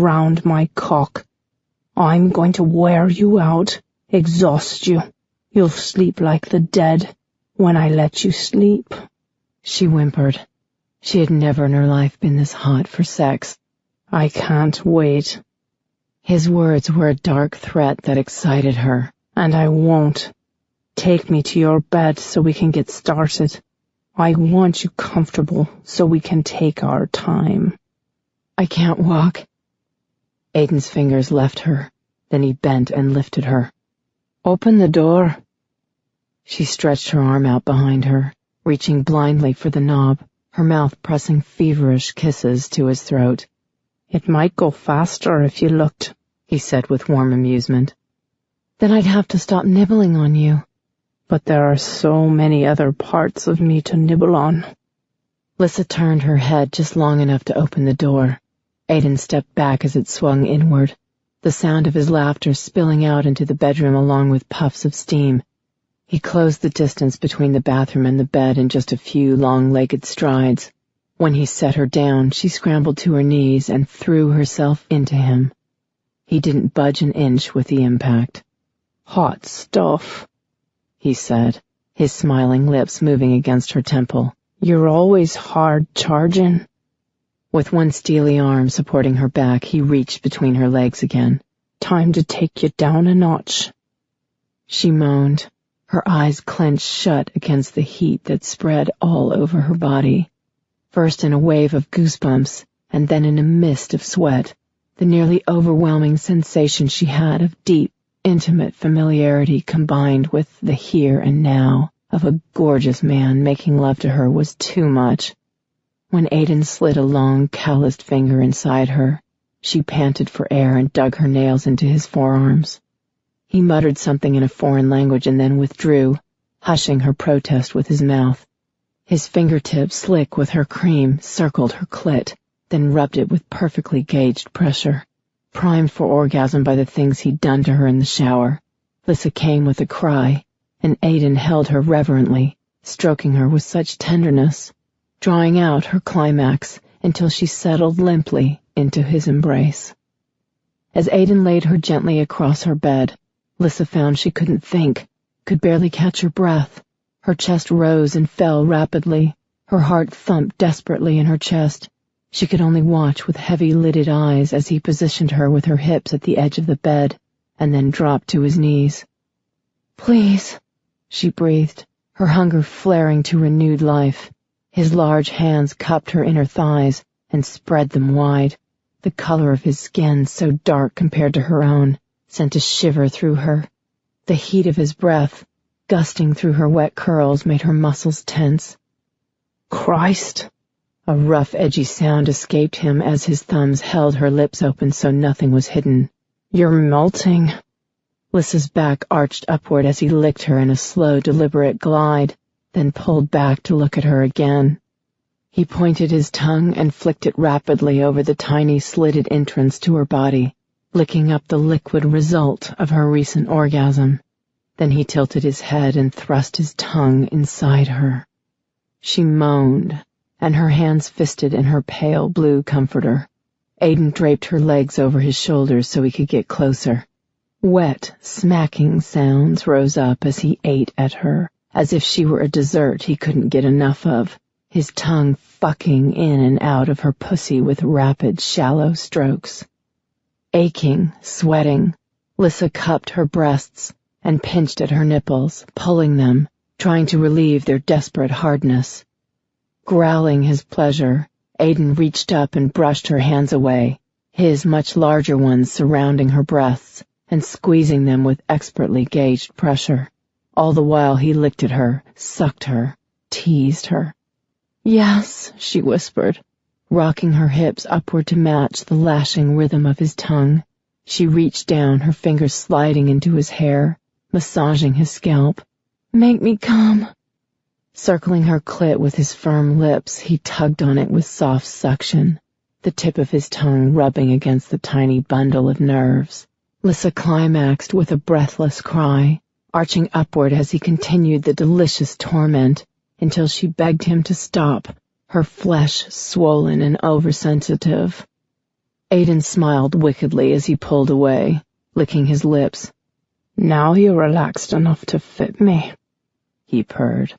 round my cock. I'm going to wear you out, exhaust you. You'll sleep like the dead when I let you sleep." She whimpered. She had never in her life been this hot for sex. "I can't wait." His words were a dark threat that excited her. "And I won't. Take me to your bed so we can get started. I want you comfortable so we can take our time." "I can't walk." Aiden's fingers left her. Then he bent and lifted her. "Open the door." She stretched her arm out behind her, reaching blindly for the knob, her mouth pressing feverish kisses to his throat. "It might go faster if you looked," he said with warm amusement. "Then I'd have to stop nibbling on you." "But there are so many other parts of me to nibble on." Lissa turned her head just long enough to open the door. Aiden stepped back as it swung inward, the sound of his laughter spilling out into the bedroom along with puffs of steam. He closed the distance between the bathroom and the bed in just a few long-legged strides. When he set her down, she scrambled to her knees and threw herself into him. He didn't budge an inch with the impact. "Hot stuff," he said, his smiling lips moving against her temple. "You're always hard charging." With one steely arm supporting her back, he reached between her legs again. "Time to take you down a notch." She moaned, her eyes clenched shut against the heat that spread all over her body. First in a wave of goosebumps, and then in a mist of sweat, the nearly overwhelming sensation she had of deep, intimate familiarity combined with the here and now of a gorgeous man making love to her was too much. When Aiden slid a long, calloused finger inside her, she panted for air and dug her nails into his forearms. He muttered something in a foreign language and then withdrew, hushing her protest with his mouth. His fingertips, slick with her cream, circled her clit, then rubbed it with perfectly gauged pressure. Primed for orgasm by the things he'd done to her in the shower, Lissa came with a cry, and Aiden held her reverently, stroking her with such tenderness, drawing out her climax until she settled limply into his embrace. As Aiden laid her gently across her bed, Lissa found she couldn't think, could barely catch her breath. Her chest rose and fell rapidly, her heart thumped desperately in her chest. She could only watch with heavy-lidded eyes as he positioned her with her hips at the edge of the bed, and then dropped to his knees. "Please," she breathed, her hunger flaring to renewed life. His large hands cupped her inner thighs and spread them wide. The color of his skin, so dark compared to her own, sent a shiver through her. The heat of his breath, gusting through her wet curls, made her muscles tense. "Christ!" A rough, edgy sound escaped him as his thumbs held her lips open so nothing was hidden. "You're melting." Lissa's back arched upward as he licked her in a slow, deliberate glide, then pulled back to look at her again. He pointed his tongue and flicked it rapidly over the tiny slitted entrance to her body, licking up the liquid result of her recent orgasm. Then he tilted his head and thrust his tongue inside her. She moaned, and her hands fisted in her pale blue comforter. Aiden draped her legs over his shoulders so he could get closer. Wet, smacking sounds rose up as he ate at her, as if she were a dessert he couldn't get enough of, his tongue fucking in and out of her pussy with rapid, shallow strokes. Aching, sweating, Lissa cupped her breasts and pinched at her nipples, pulling them, trying to relieve their desperate hardness. Growling his pleasure, Aiden reached up and brushed her hands away, his much larger ones surrounding her breasts and squeezing them with expertly gauged pressure. All the while he licked at her, sucked her, teased her. "Yes," she whispered, rocking her hips upward to match the lashing rhythm of his tongue. She reached down, her fingers sliding into his hair, massaging his scalp. "Make me come." Circling her clit with his firm lips, he tugged on it with soft suction, the tip of his tongue rubbing against the tiny bundle of nerves. Lissa climaxed with a breathless cry, arching upward as he continued the delicious torment, until she begged him to stop, her flesh swollen and oversensitive. Aiden smiled wickedly as he pulled away, licking his lips. Now you're relaxed enough to fit me, he purred.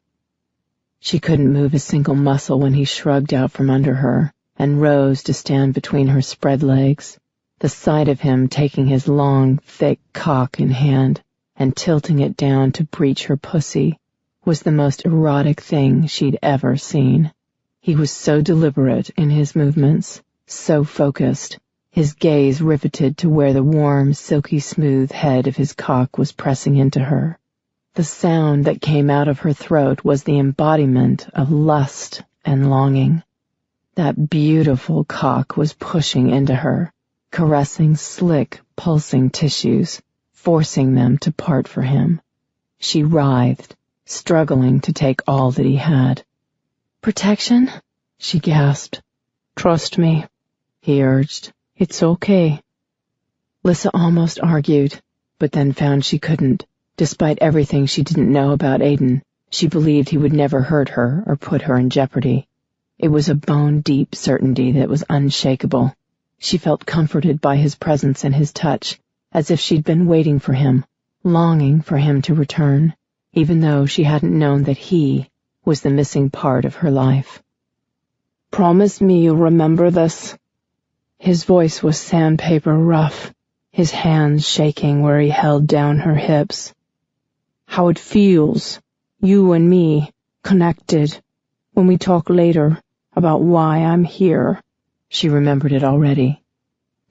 She couldn't move a single muscle when he shrugged out from under her and rose to stand between her spread legs. The sight of him taking his long, thick cock in hand and tilting it down to breach her pussy was the most erotic thing she'd ever seen. He was so deliberate in his movements, so focused, his gaze riveted to where the warm, silky smooth head of his cock was pressing into her. The sound that came out of her throat was the embodiment of lust and longing. That beautiful cock was pushing into her, caressing slick, pulsing tissues, forcing them to part for him. She writhed, struggling to take all that he had. "Protection?" she gasped. "Trust me," he urged. "It's okay." Lissa almost argued, but then found she couldn't. Despite everything she didn't know about Aiden, she believed he would never hurt her or put her in jeopardy. It was a bone-deep certainty that was unshakable. She felt comforted by his presence and his touch, as if she'd been waiting for him, longing for him to return, even though she hadn't known that he was the missing part of her life. "Promise me you'll remember this." His voice was sandpaper rough, his hands shaking where he held down her hips. "How it feels, you and me, connected, when we talk later about why I'm here." She remembered it already.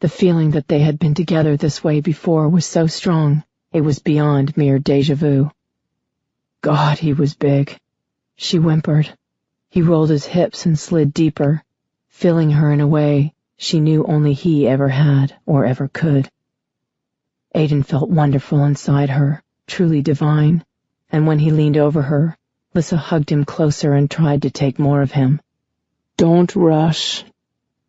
The feeling that they had been together this way before was so strong, it was beyond mere déjà vu. God, he was big. She whimpered. He rolled his hips and slid deeper, filling her in a way she knew only he ever had or ever could. Aiden felt wonderful inside her, truly divine, and when he leaned over her, Lissa hugged him closer and tried to take more of him. "Don't rush."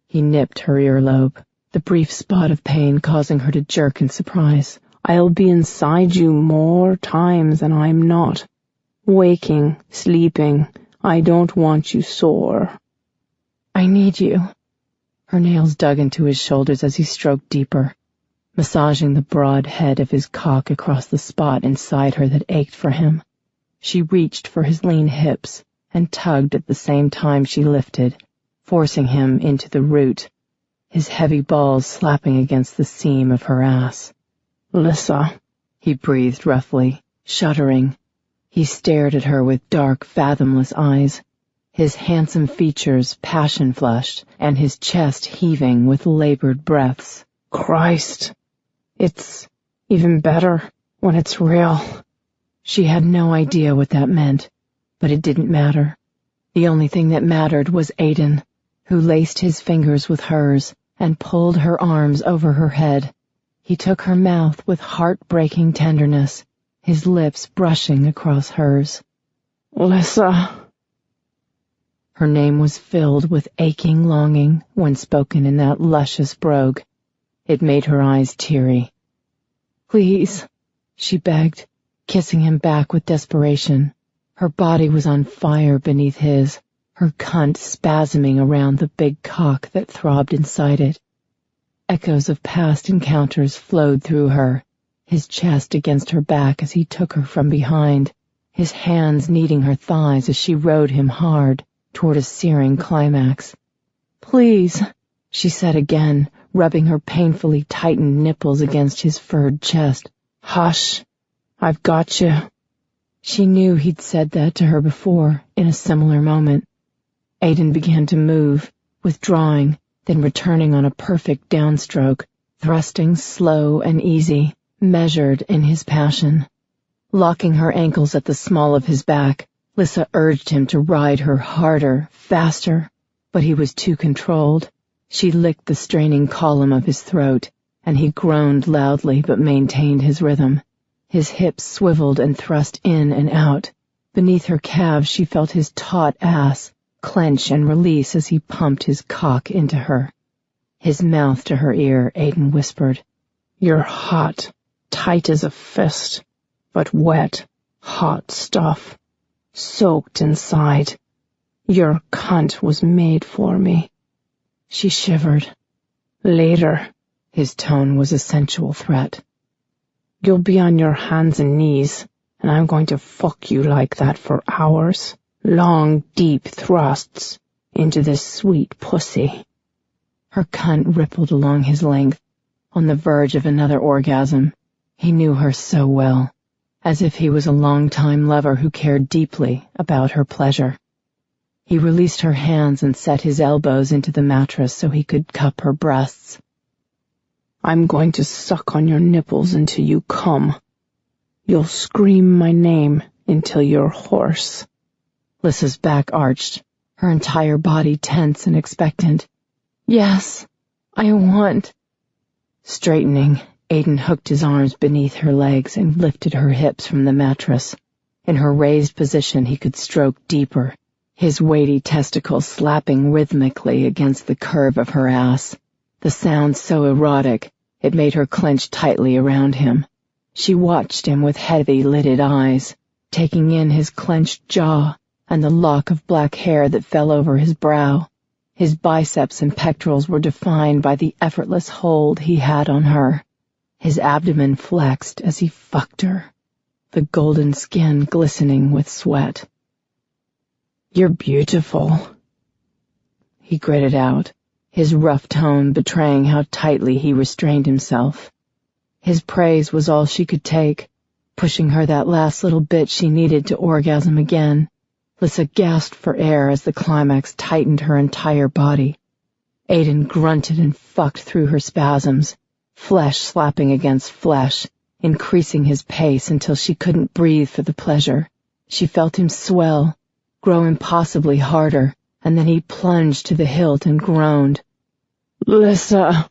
He nipped her earlobe, the brief spot of pain causing her to jerk in surprise. "I'll be inside you more times than I'm not. Waking, sleeping, I don't want you sore." "I need you." Her nails dug into his shoulders as he stroked deeper, massaging the broad head of his cock across the spot inside her that ached for him. She reached for his lean hips and tugged at the same time she lifted, forcing him into the root, his heavy balls slapping against the seam of her ass. "Lissa," he breathed roughly, shuddering. He stared at her with dark, fathomless eyes, his handsome features passion-flushed and his chest heaving with labored breaths. "Christ, it's even better when it's real." She had no idea what that meant, but it didn't matter. The only thing that mattered was Aiden, who laced his fingers with hers and pulled her arms over her head. He took her mouth with heart-breaking tenderness, his lips brushing across hers. "Lissa." Her name was filled with aching longing when spoken in that luscious brogue. It made her eyes teary. "Please," she begged, kissing him back with desperation. Her body was on fire beneath his, her cunt spasming around the big cock that throbbed inside it. Echoes of past encounters flowed through her, his chest against her back as he took her from behind, his hands kneading her thighs as she rode him hard toward a searing climax. "Please," she said again, rubbing her painfully tightened nipples against his furred chest. "Hush, I've got you." She knew he'd said that to her before, in a similar moment. Aiden began to move, withdrawing, then returning on a perfect downstroke, thrusting slow and easy, measured in his passion. Locking her ankles at the small of his back, Lissa urged him to ride her harder, faster, but he was too controlled. She licked the straining column of his throat, and he groaned loudly but maintained his rhythm. His hips swiveled and thrust in and out. Beneath her calves she felt his taut ass clench and release as he pumped his cock into her. His mouth to her ear, Aiden whispered, "You're hot, tight as a fist, but wet, hot stuff. Soaked inside. Your cunt was made for me." She shivered. Later. His tone was a sensual threat. You'll be on your hands and knees, and I'm going to fuck you like that for hours. Long, deep thrusts into this sweet pussy. Her cunt rippled along his length, on the verge of another orgasm. He knew her so well, as if he was a long-time lover who cared deeply about her pleasure. He released her hands and set his elbows into the mattress so he could cup her breasts. I'm going to suck on your nipples until you come. You'll scream my name until you're hoarse. Lissa's back arched, her entire body tense and expectant. Yes, I want. Straightening, Aiden hooked his arms beneath her legs and lifted her hips from the mattress. In her raised position, he could stroke deeper, his weighty testicles slapping rhythmically against the curve of her ass. The sound so erotic, it made her clench tightly around him. She watched him with heavy-lidded eyes, taking in his clenched jaw and the lock of black hair that fell over his brow. His biceps and pectorals were defined by the effortless hold he had on her. His abdomen flexed as he fucked her, the golden skin glistening with sweat. You're beautiful, he gritted out, his rough tone betraying how tightly he restrained himself. His praise was all she could take, pushing her that last little bit she needed to orgasm again. Lissa gasped for air as the climax tightened her entire body. Aiden grunted and fucked through her spasms, flesh slapping against flesh, increasing his pace until she couldn't breathe for the pleasure. She felt him swell, grow impossibly harder, and then he plunged to the hilt and groaned. Lissa!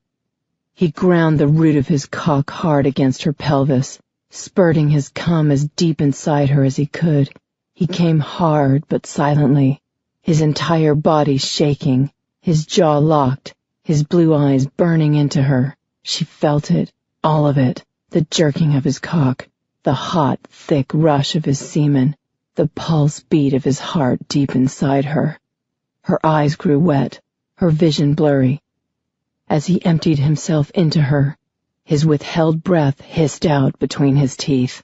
He ground the root of his cock hard against her pelvis, spurting his cum as deep inside her as he could. He came hard but silently, his entire body shaking, his jaw locked, his blue eyes burning into her. She felt it, all of it, the jerking of his cock, the hot, thick rush of his semen, the pulse beat of his heart deep inside her. Her eyes grew wet, her vision blurry. As he emptied himself into her, his withheld breath hissed out between his teeth.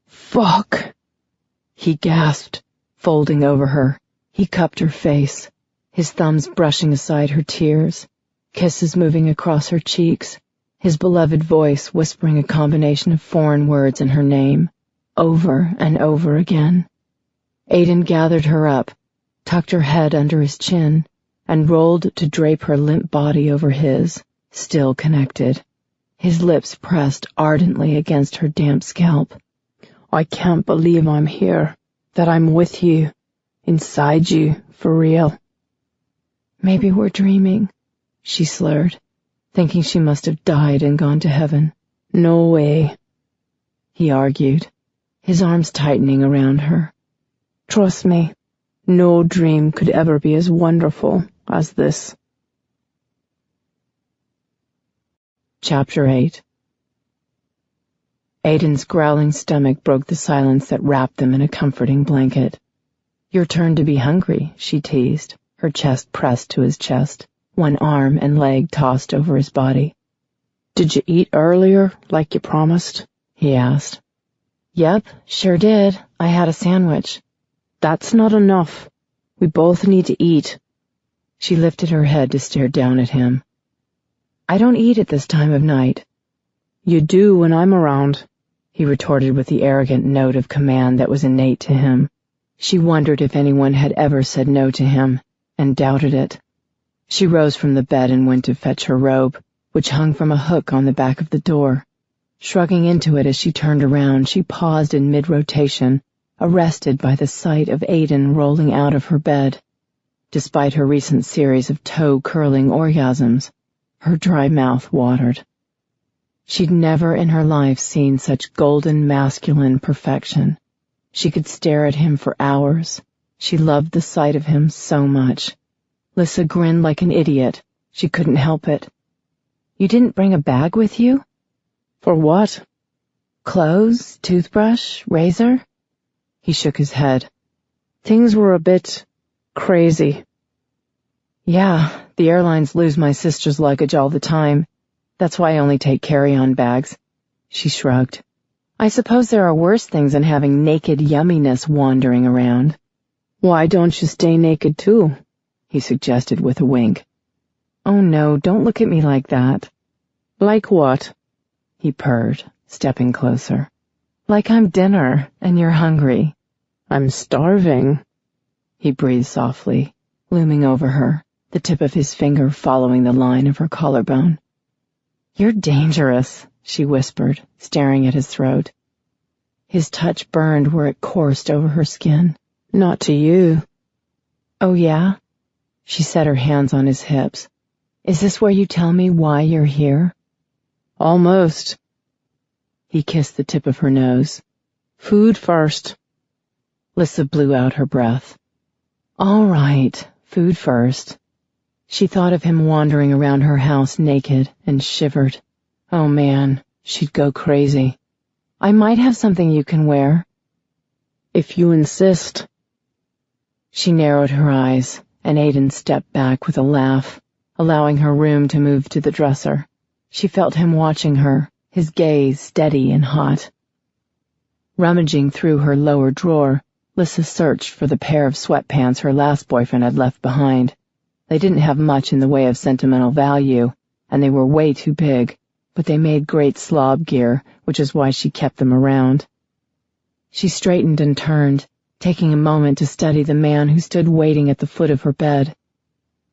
Fuck! He gasped, folding over her. He cupped her face, his thumbs brushing aside her tears, kisses moving across her cheeks, his beloved voice whispering a combination of foreign words in her name, over and over again. Aiden gathered her up, tucked her head under his chin, and rolled to drape her limp body over his, still connected. His lips pressed ardently against her damp scalp. I can't believe I'm here, that I'm with you, inside you, for real. Maybe we're dreaming, she slurred, thinking she must have died and gone to heaven. No way, he argued, his arms tightening around her. Trust me, no dream could ever be as wonderful as this. Chapter 8. Aiden's growling stomach broke the silence that wrapped them in a comforting blanket. Your turn to be hungry, she teased, her chest pressed to his chest, one arm and leg tossed over his body. Did you eat earlier, like you promised? He asked. Yep, sure did. I had a sandwich. That's not enough. We both need to eat. She lifted her head to stare down at him. I don't eat at this time of night. You do when I'm around, he retorted with the arrogant note of command that was innate to him. She wondered if anyone had ever said no to him, and doubted it. She rose from the bed and went to fetch her robe, which hung from a hook on the back of the door. Shrugging into it as she turned around, she paused in mid-rotation, arrested by the sight of Aiden rolling out of her bed. Despite her recent series of toe-curling orgasms, her dry mouth watered. She'd never in her life seen such golden masculine perfection. She could stare at him for hours. She loved the sight of him so much. Lissa grinned like an idiot. She couldn't help it. You didn't bring a bag with you? For what? Clothes, toothbrush, razor? He shook his head. Things were a bit crazy. Yeah, the airlines lose my sister's luggage all the time. That's why I only take carry-on bags. She shrugged. I suppose there are worse things than having naked yumminess wandering around. Why don't you stay naked too? He suggested with a wink. Oh no, don't look at me like that. Like what? He purred, stepping closer. Like I'm dinner, and you're hungry. I'm starving. He breathed softly, looming over her, the tip of his finger following the line of her collarbone. You're dangerous, she whispered, staring at his throat. His touch burned where it coursed over her skin. Not to you. Oh yeah? She set her hands on his hips. Is this where you tell me why you're here? Almost. He kissed the tip of her nose. Food first. Lissa blew out her breath. All right, food first. She thought of him wandering around her house naked and shivered. Oh man, she'd go crazy. I might have something you can wear. If you insist. She narrowed her eyes, and Aiden stepped back with a laugh, allowing her room to move to the dresser. She felt him watching her, his gaze steady and hot. Rummaging through her lower drawer, Lissa searched for the pair of sweatpants her last boyfriend had left behind. They didn't have much in the way of sentimental value, and they were way too big, but they made great slob gear, which is why she kept them around. She straightened and turned, taking a moment to study the man who stood waiting at the foot of her bed.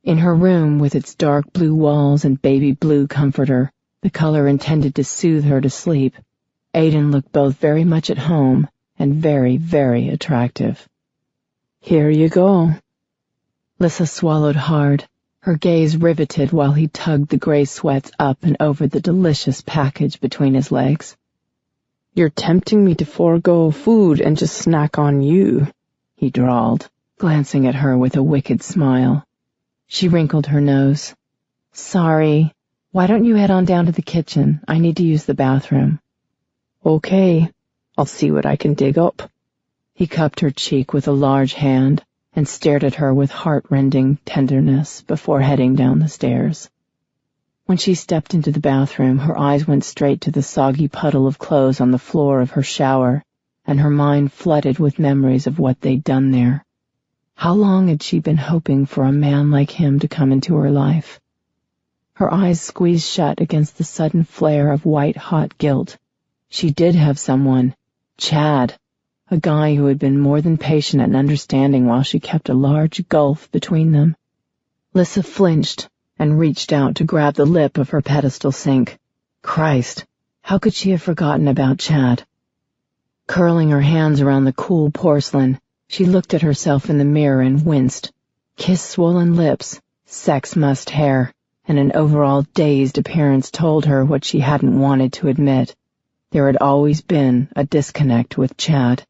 In her room, with its dark blue walls and baby blue comforter, the color intended to soothe her to sleep, Aiden looked both very much at home and very, very attractive. Here you go. Lissa swallowed hard, her gaze riveted while he tugged the gray sweats up and over the delicious package between his legs. You're tempting me to forego food and just snack on you, he drawled, glancing at her with a wicked smile. She wrinkled her nose. Sorry. Why don't you head on down to the kitchen? I need to use the bathroom. Okay. I'll see what I can dig up. He cupped her cheek with a large hand and stared at her with heart-rending tenderness before heading down the stairs. When she stepped into the bathroom, her eyes went straight to the soggy puddle of clothes on the floor of her shower, and her mind flooded with memories of what they'd done there. How long had she been hoping for a man like him to come into her life? Her eyes squeezed shut against the sudden flare of white-hot guilt. She did have someone, Chad, a guy who had been more than patient and understanding while she kept a large gulf between them. Lissa flinched and reached out to grab the lip of her pedestal sink. Christ, how could she have forgotten about Chad? Curling her hands around the cool porcelain, she looked at herself in the mirror and winced. Kiss-swollen lips, sex-mussed hair, and an overall dazed appearance told her what she hadn't wanted to admit. There had always been a disconnect with Chad.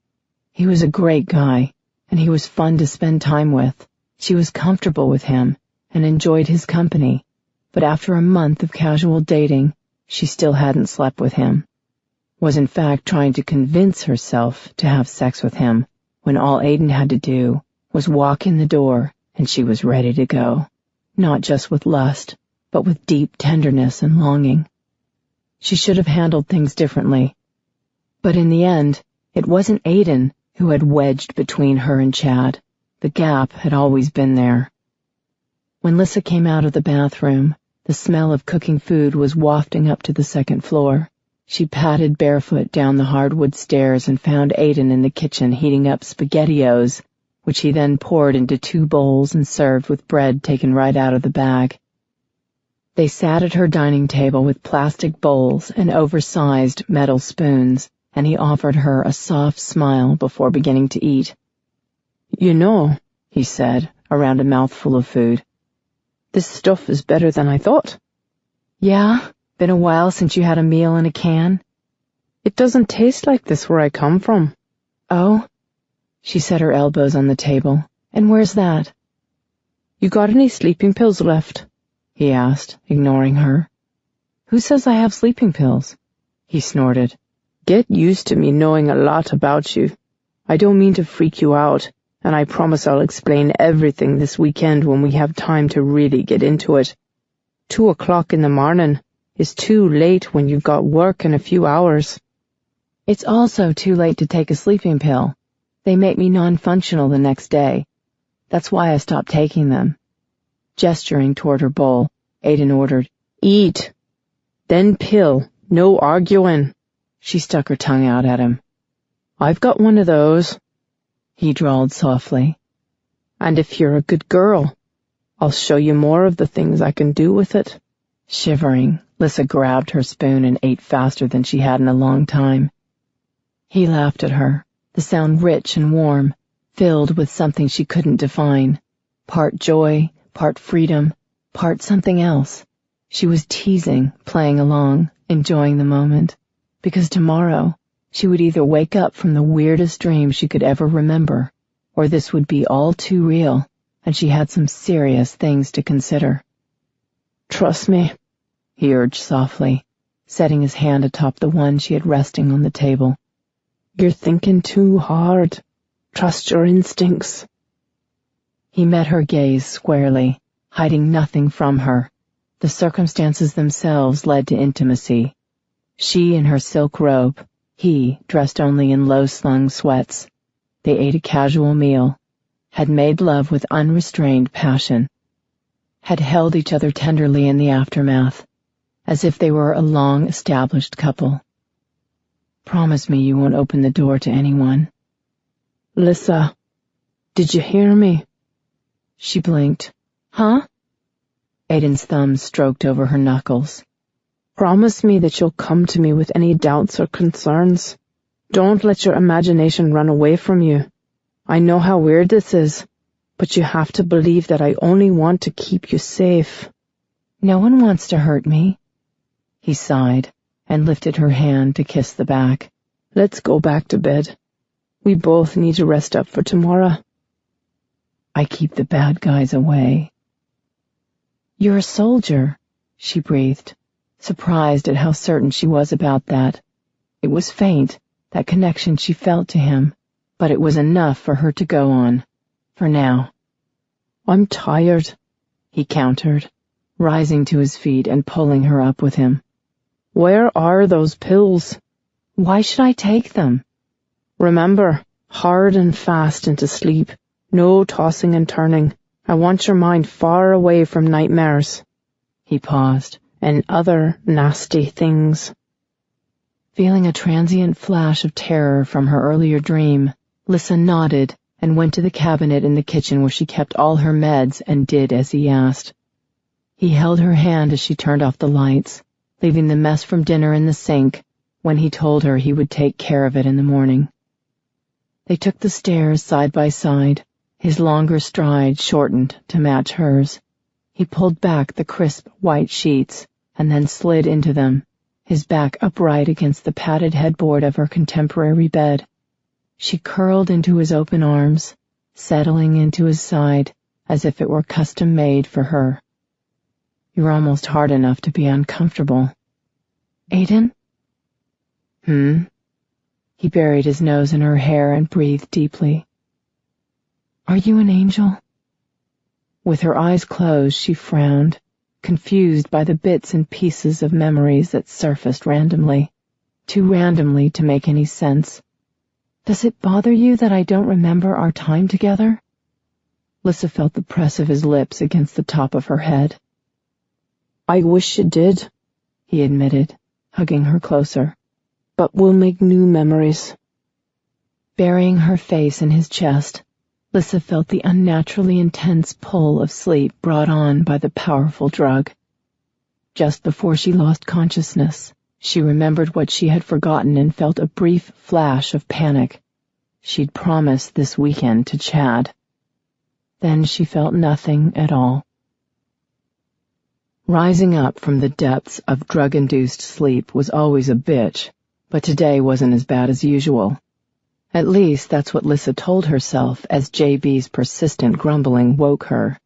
He was a great guy, and he was fun to spend time with. She was comfortable with him and enjoyed his company, but after a month of casual dating, she still hadn't slept with him. Was in fact trying to convince herself to have sex with him, when all Aiden had to do was walk in the door and she was ready to go, not just with lust, but with deep tenderness and longing. She should have handled things differently. But in the end, it wasn't Aiden who had wedged between her and Chad. The gap had always been there. When Lissa came out of the bathroom, the smell of cooking food was wafting up to the second floor. She padded barefoot down the hardwood stairs and found Aiden in the kitchen heating up SpaghettiOs, which he then poured into 2 bowls and served with bread taken right out of the bag. They sat at her dining table with plastic bowls and oversized metal spoons, and he offered her a soft smile before beginning to eat. You know, he said, around a mouthful of food, this stuff is better than I thought. Yeah? Been a while since you had a meal in a can? It doesn't taste like this where I come from. Oh? She set her elbows on the table. And where's that? You got any sleeping pills left? He asked, ignoring her. Who says I have sleeping pills? He snorted. Get used to me knowing a lot about you. I don't mean to freak you out, and I promise I'll explain everything this weekend when we have time to really get into it. 2 o'clock in the morning is too late when you've got work in a few hours. It's also too late to take a sleeping pill. They make me non-functional the next day. That's why I stopped taking them. Gesturing toward her bowl, Aiden ordered, Eat. Then pill. No arguing. She stuck her tongue out at him. I've got one of those, he drawled softly. And if you're a good girl, I'll show you more of the things I can do with it. Shivering, Lissa grabbed her spoon and ate faster than she had in a long time. He laughed at her, the sound rich and warm, filled with something she couldn't define. Part joy, part freedom, part something else. She was teasing, playing along, enjoying the moment, because tomorrow she would either wake up from the weirdest dream she could ever remember, or this would be all too real, and she had some serious things to consider. Trust me, he urged softly, setting his hand atop the one she had resting on the table. You're thinking too hard. Trust your instincts. He met her gaze squarely, hiding nothing from her. The circumstances themselves led to intimacy. She in her silk robe, he dressed only in low-slung sweats. They ate a casual meal, had made love with unrestrained passion, had held each other tenderly in the aftermath, as if they were a long-established couple. Promise me you won't open the door to anyone. Lissa, did you hear me? She blinked. Huh? Aiden's thumb stroked over her knuckles. Promise me that you'll come to me with any doubts or concerns. Don't let your imagination run away from you. I know how weird this is, but you have to believe that I only want to keep you safe. No one wants to hurt me. He sighed and lifted her hand to kiss the back. Let's go back to bed. We both need to rest up for tomorrow. I keep the bad guys away. You're a soldier, she breathed, surprised at how certain she was about that. It was faint, that connection she felt to him, but it was enough for her to go on, for now. I'm tired, he countered, rising to his feet and pulling her up with him. Where are those pills? Why should I take them? Remember, hard and fast into sleep. No tossing and turning. I want your mind far away from nightmares. He paused. And other nasty things. Feeling a transient flash of terror from her earlier dream, Lissa nodded and went to the cabinet in the kitchen where she kept all her meds and did as he asked. He held her hand as she turned off the lights, leaving the mess from dinner in the sink when he told her he would take care of it in the morning. They took the stairs side by side, his longer stride shortened to match hers. He pulled back the crisp white sheets and then slid into them, his back upright against the padded headboard of her contemporary bed. She curled into his open arms, settling into his side as if it were custom-made for her. You're almost hard enough to be uncomfortable. Aiden? He buried his nose in her hair and breathed deeply. Are you an angel? With her eyes closed, she frowned, confused by the bits and pieces of memories that surfaced randomly, too randomly to make any sense. Does it bother you that I don't remember our time together? Lissa felt the press of his lips against the top of her head. I wish you did, he admitted, hugging her closer. But we'll make new memories. Burying her face in his chest, Lissa felt the unnaturally intense pull of sleep brought on by the powerful drug. Just before she lost consciousness, she remembered what she had forgotten and felt a brief flash of panic. She'd promised this weekend to Chad. Then she felt nothing at all. Rising up from the depths of drug-induced sleep was always a bitch, but today wasn't as bad as usual. At least that's what Lissa told herself as JB's persistent grumbling woke her.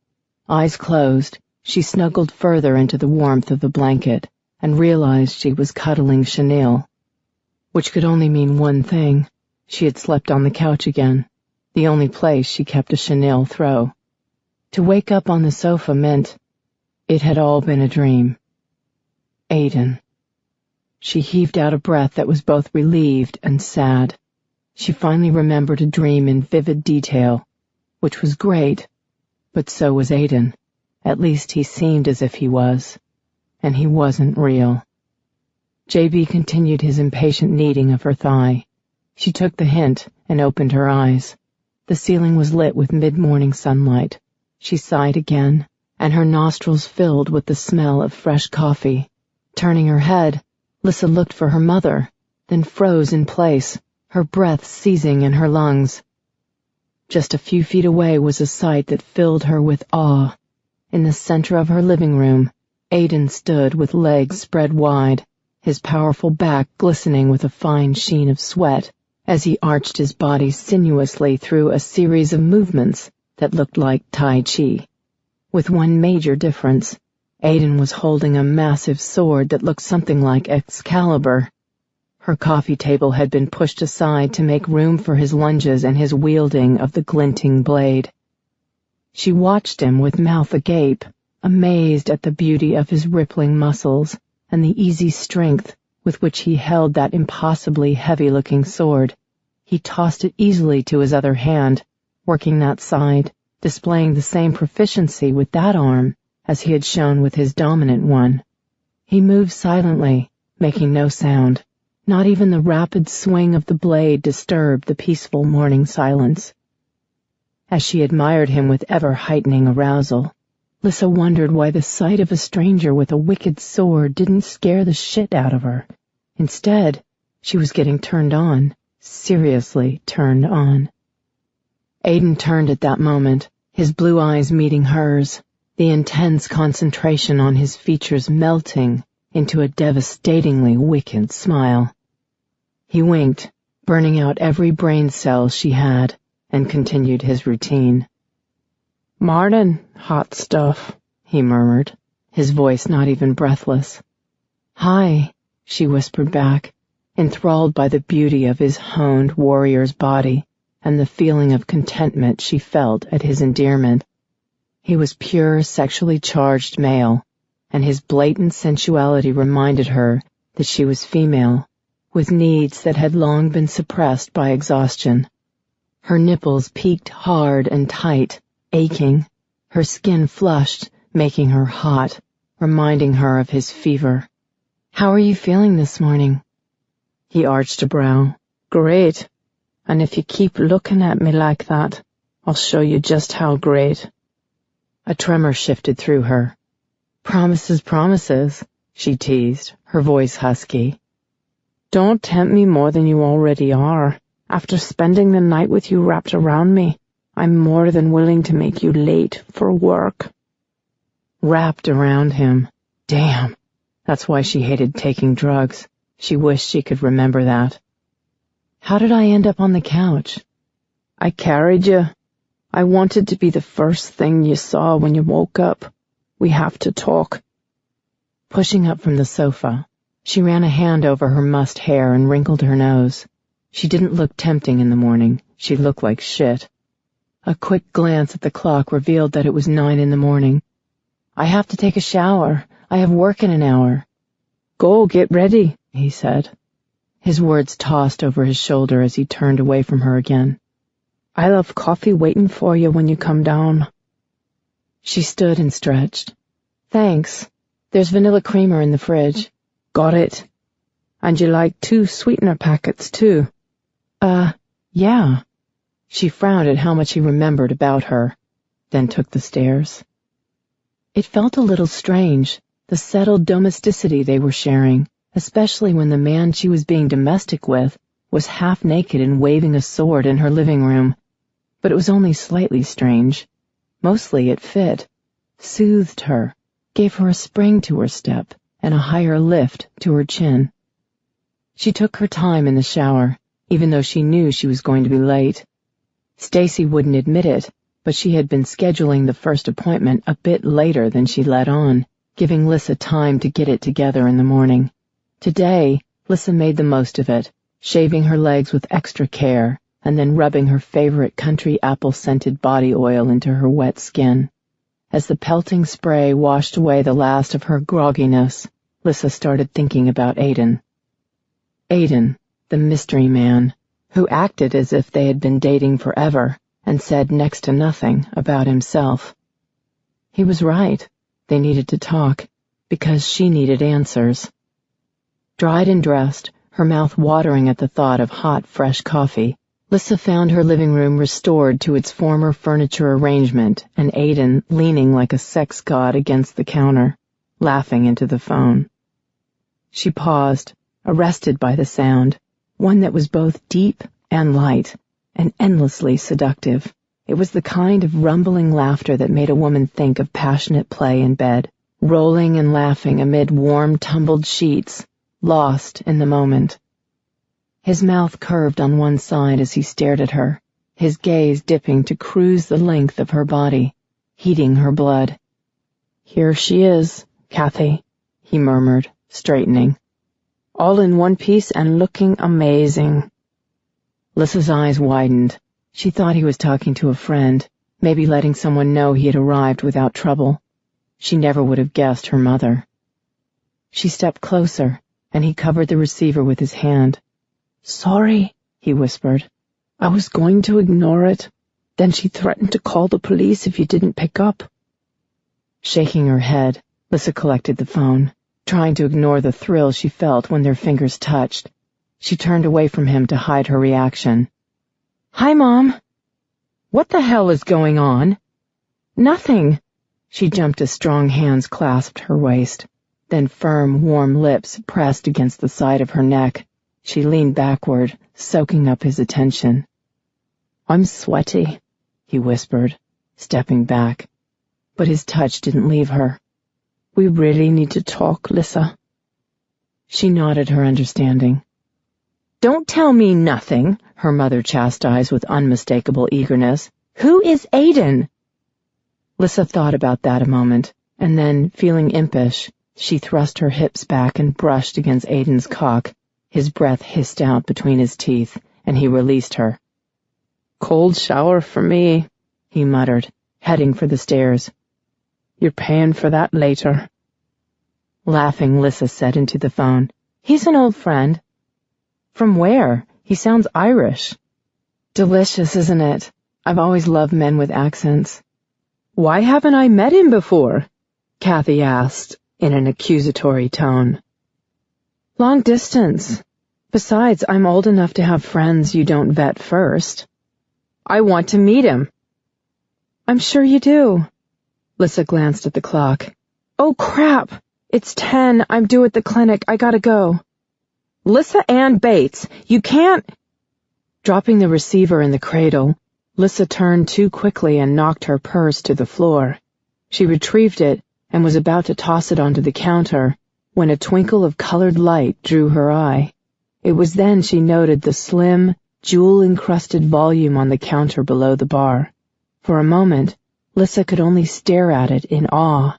Eyes closed, she snuggled further into the warmth of the blanket and realized she was cuddling Chanel, which could only mean one thing. She had slept on the couch again. the only place she kept a chenille throw. To wake up on the sofa meant it had all been a dream. Aiden. She heaved out a breath that was both relieved and sad. She finally remembered a dream in vivid detail, which was great, but so was Aiden. At least he seemed as if he was, and he wasn't real. JB continued his impatient kneading of her thigh. She took the hint and opened her eyes. The ceiling was lit with mid-morning sunlight. She sighed again, and her nostrils filled with the smell of fresh coffee. Turning her head, Lissa looked for her mother, then froze in place, her breath seizing in her lungs. Just a few feet away was a sight that filled her with awe. In the center of her living room, Aiden stood with legs spread wide, his powerful back glistening with a fine sheen of sweat as he arched his body sinuously through a series of movements that looked like Tai Chi. With one major difference. Aiden was holding a massive sword that looked something like Excalibur. Her coffee table had been pushed aside to make room for his lunges and his wielding of the glinting blade. She watched him with mouth agape, amazed at the beauty of his rippling muscles and the easy strength with which he held that impossibly heavy-looking sword. He tossed it easily to his other hand, working that side, displaying the same proficiency with that arm as he had shown with his dominant one. He moved silently, making no sound. Not even the rapid swing of the blade disturbed the peaceful morning silence. As she admired him with ever-heightening arousal, Lissa wondered why the sight of a stranger with a wicked sword didn't scare the shit out of her. Instead, she was getting turned on, seriously turned on. Aiden turned at that moment, his blue eyes meeting hers, the intense concentration on his features melting into a devastatingly wicked smile. He winked, burning out every brain cell she had, and continued his routine. "Martin, hot stuff," he murmured, his voice not even breathless. "Hi," she whispered back, enthralled by the beauty of his honed warrior's body and the feeling of contentment she felt at his endearment. He was pure sexually charged male, and his blatant sensuality reminded her that she was female, with needs that had long been suppressed by exhaustion. Her nipples peaked hard and tight, aching, her skin flushed, making her hot, reminding her of his fever. "How are you feeling this morning?" He arched a brow. "Great. And if you keep looking at me like that, I'll show you just how great." A tremor shifted through her. "Promises, promises," she teased, her voice husky. "Don't tempt me more than you already are. After spending the night with you wrapped around me, I'm more than willing to make you late for work." Wrapped around him. Damn. That's why she hated taking drugs. She wished she could remember that. "How did I end up on the couch?" "I carried you. I wanted to be the first thing you saw when you woke up. We have to talk." Pushing up from the sofa, she ran a hand over her mussed hair and wrinkled her nose. She didn't look tempting in the morning. She looked like shit. A quick glance at the clock revealed that it was 9 in the morning. "I have to take a shower. I have work in an hour." "Go, get ready," he said. His words tossed over his shoulder as he turned away from her again. "I'll have coffee waiting for you when you come down." She stood and stretched. "Thanks. There's vanilla creamer in the fridge." "Got it. And you like 2 sweetener packets, too?" Yeah." She frowned at how much he remembered about her, then took the stairs. It felt a little strange, the settled domesticity they were sharing, especially when the man she was being domestic with was half naked and waving a sword in her living room. But it was only slightly strange. Mostly it fit, soothed her, gave her a spring to her step and a higher lift to her chin. She took her time in the shower, even though she knew she was going to be late. Stacy wouldn't admit it, but she had been scheduling the first appointment a bit later than she let on, giving Lissa time to get it together in the morning. Today, Lissa made the most of it, shaving her legs with extra care, and then rubbing her favorite country apple-scented body oil into her wet skin. As the pelting spray washed away the last of her grogginess, Lissa started thinking about Aiden. Aiden, the mystery man, who acted as if they had been dating forever and said next to nothing about himself. He was right. They needed to talk, because she needed answers. Dried and dressed, her mouth watering at the thought of hot, fresh coffee, Lissa found her living room restored to its former furniture arrangement and Aiden leaning like a sex god against the counter, laughing into the phone. She paused, arrested by the sound, one that was both deep and light, and endlessly seductive. It was the kind of rumbling laughter that made a woman think of passionate play in bed, rolling and laughing amid warm, tumbled sheets, lost in the moment. His mouth curved on one side as he stared at her, his gaze dipping to cruise the length of her body, heating her blood. "Here she is, Kathy," he murmured, straightening. "All in one piece and looking amazing." Lissa's eyes widened. She thought he was talking to a friend, maybe letting someone know he had arrived without trouble. She never would have guessed her mother. She stepped closer, and he covered the receiver with his hand. "Sorry," he whispered. "I was going to ignore it. Then she threatened to call the police if you didn't pick up." Shaking her head, Lissa collected the phone, trying to ignore the thrill she felt when their fingers touched. She turned away from him to hide her reaction. "Hi, Mom." "What the hell is going on?" "Nothing." She jumped as strong hands clasped her waist. Then firm, warm lips pressed against the side of her neck. She leaned backward, soaking up his attention. "I'm sweaty," he whispered, stepping back. But his touch didn't leave her. "We really need to talk, Lissa." She nodded her understanding. "Don't tell me nothing," her mother chastised with unmistakable eagerness. "Who is Aiden?" Lissa thought about that a moment, and then, feeling impish, she thrust her hips back and brushed against Aiden's cock. His breath hissed out between his teeth, and he released her. "Cold shower for me," he muttered, heading for the stairs. "You're paying for that later." Laughing, Lissa said into the phone, "He's an old friend." "From where? He sounds Irish." "Delicious, isn't it? I've always loved men with accents." "Why haven't I met him before?" Kathy asked, in an accusatory tone. "Long distance. Besides, I'm old enough to have friends you don't vet first." "I want to meet him." "I'm sure you do." Lissa glanced at the clock. "Oh, crap! It's 10. I'm due at the clinic. I gotta go." "Lissa Ann Bates, you can't—" Dropping the receiver in the cradle, Lissa turned too quickly and knocked her purse to the floor. She retrieved it and was about to toss it onto the counter when a twinkle of colored light drew her eye. It was then she noted the slim, jewel-encrusted volume on the counter below the bar. For a moment, Lissa could only stare at it in awe.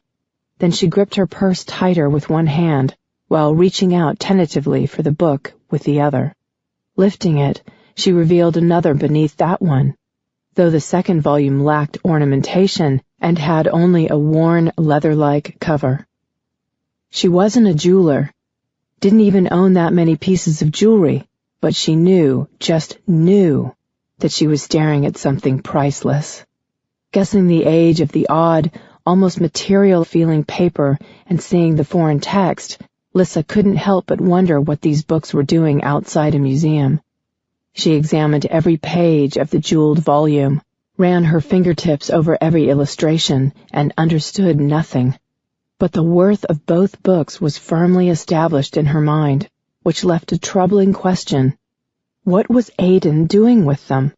Then she gripped her purse tighter with one hand, while reaching out tentatively for the book with the other. Lifting it, she revealed another beneath that one, though the second volume lacked ornamentation and had only a worn, leather-like cover. She wasn't a jeweler, didn't even own that many pieces of jewelry, but she knew, just knew, that she was staring at something priceless. Guessing the age of the odd, almost material-feeling paper and seeing the foreign text, Lissa couldn't help but wonder what these books were doing outside a museum. She examined every page of the jeweled volume, ran her fingertips over every illustration, and understood nothing. But the worth of both books was firmly established in her mind, which left a troubling question. What was Aiden doing with them?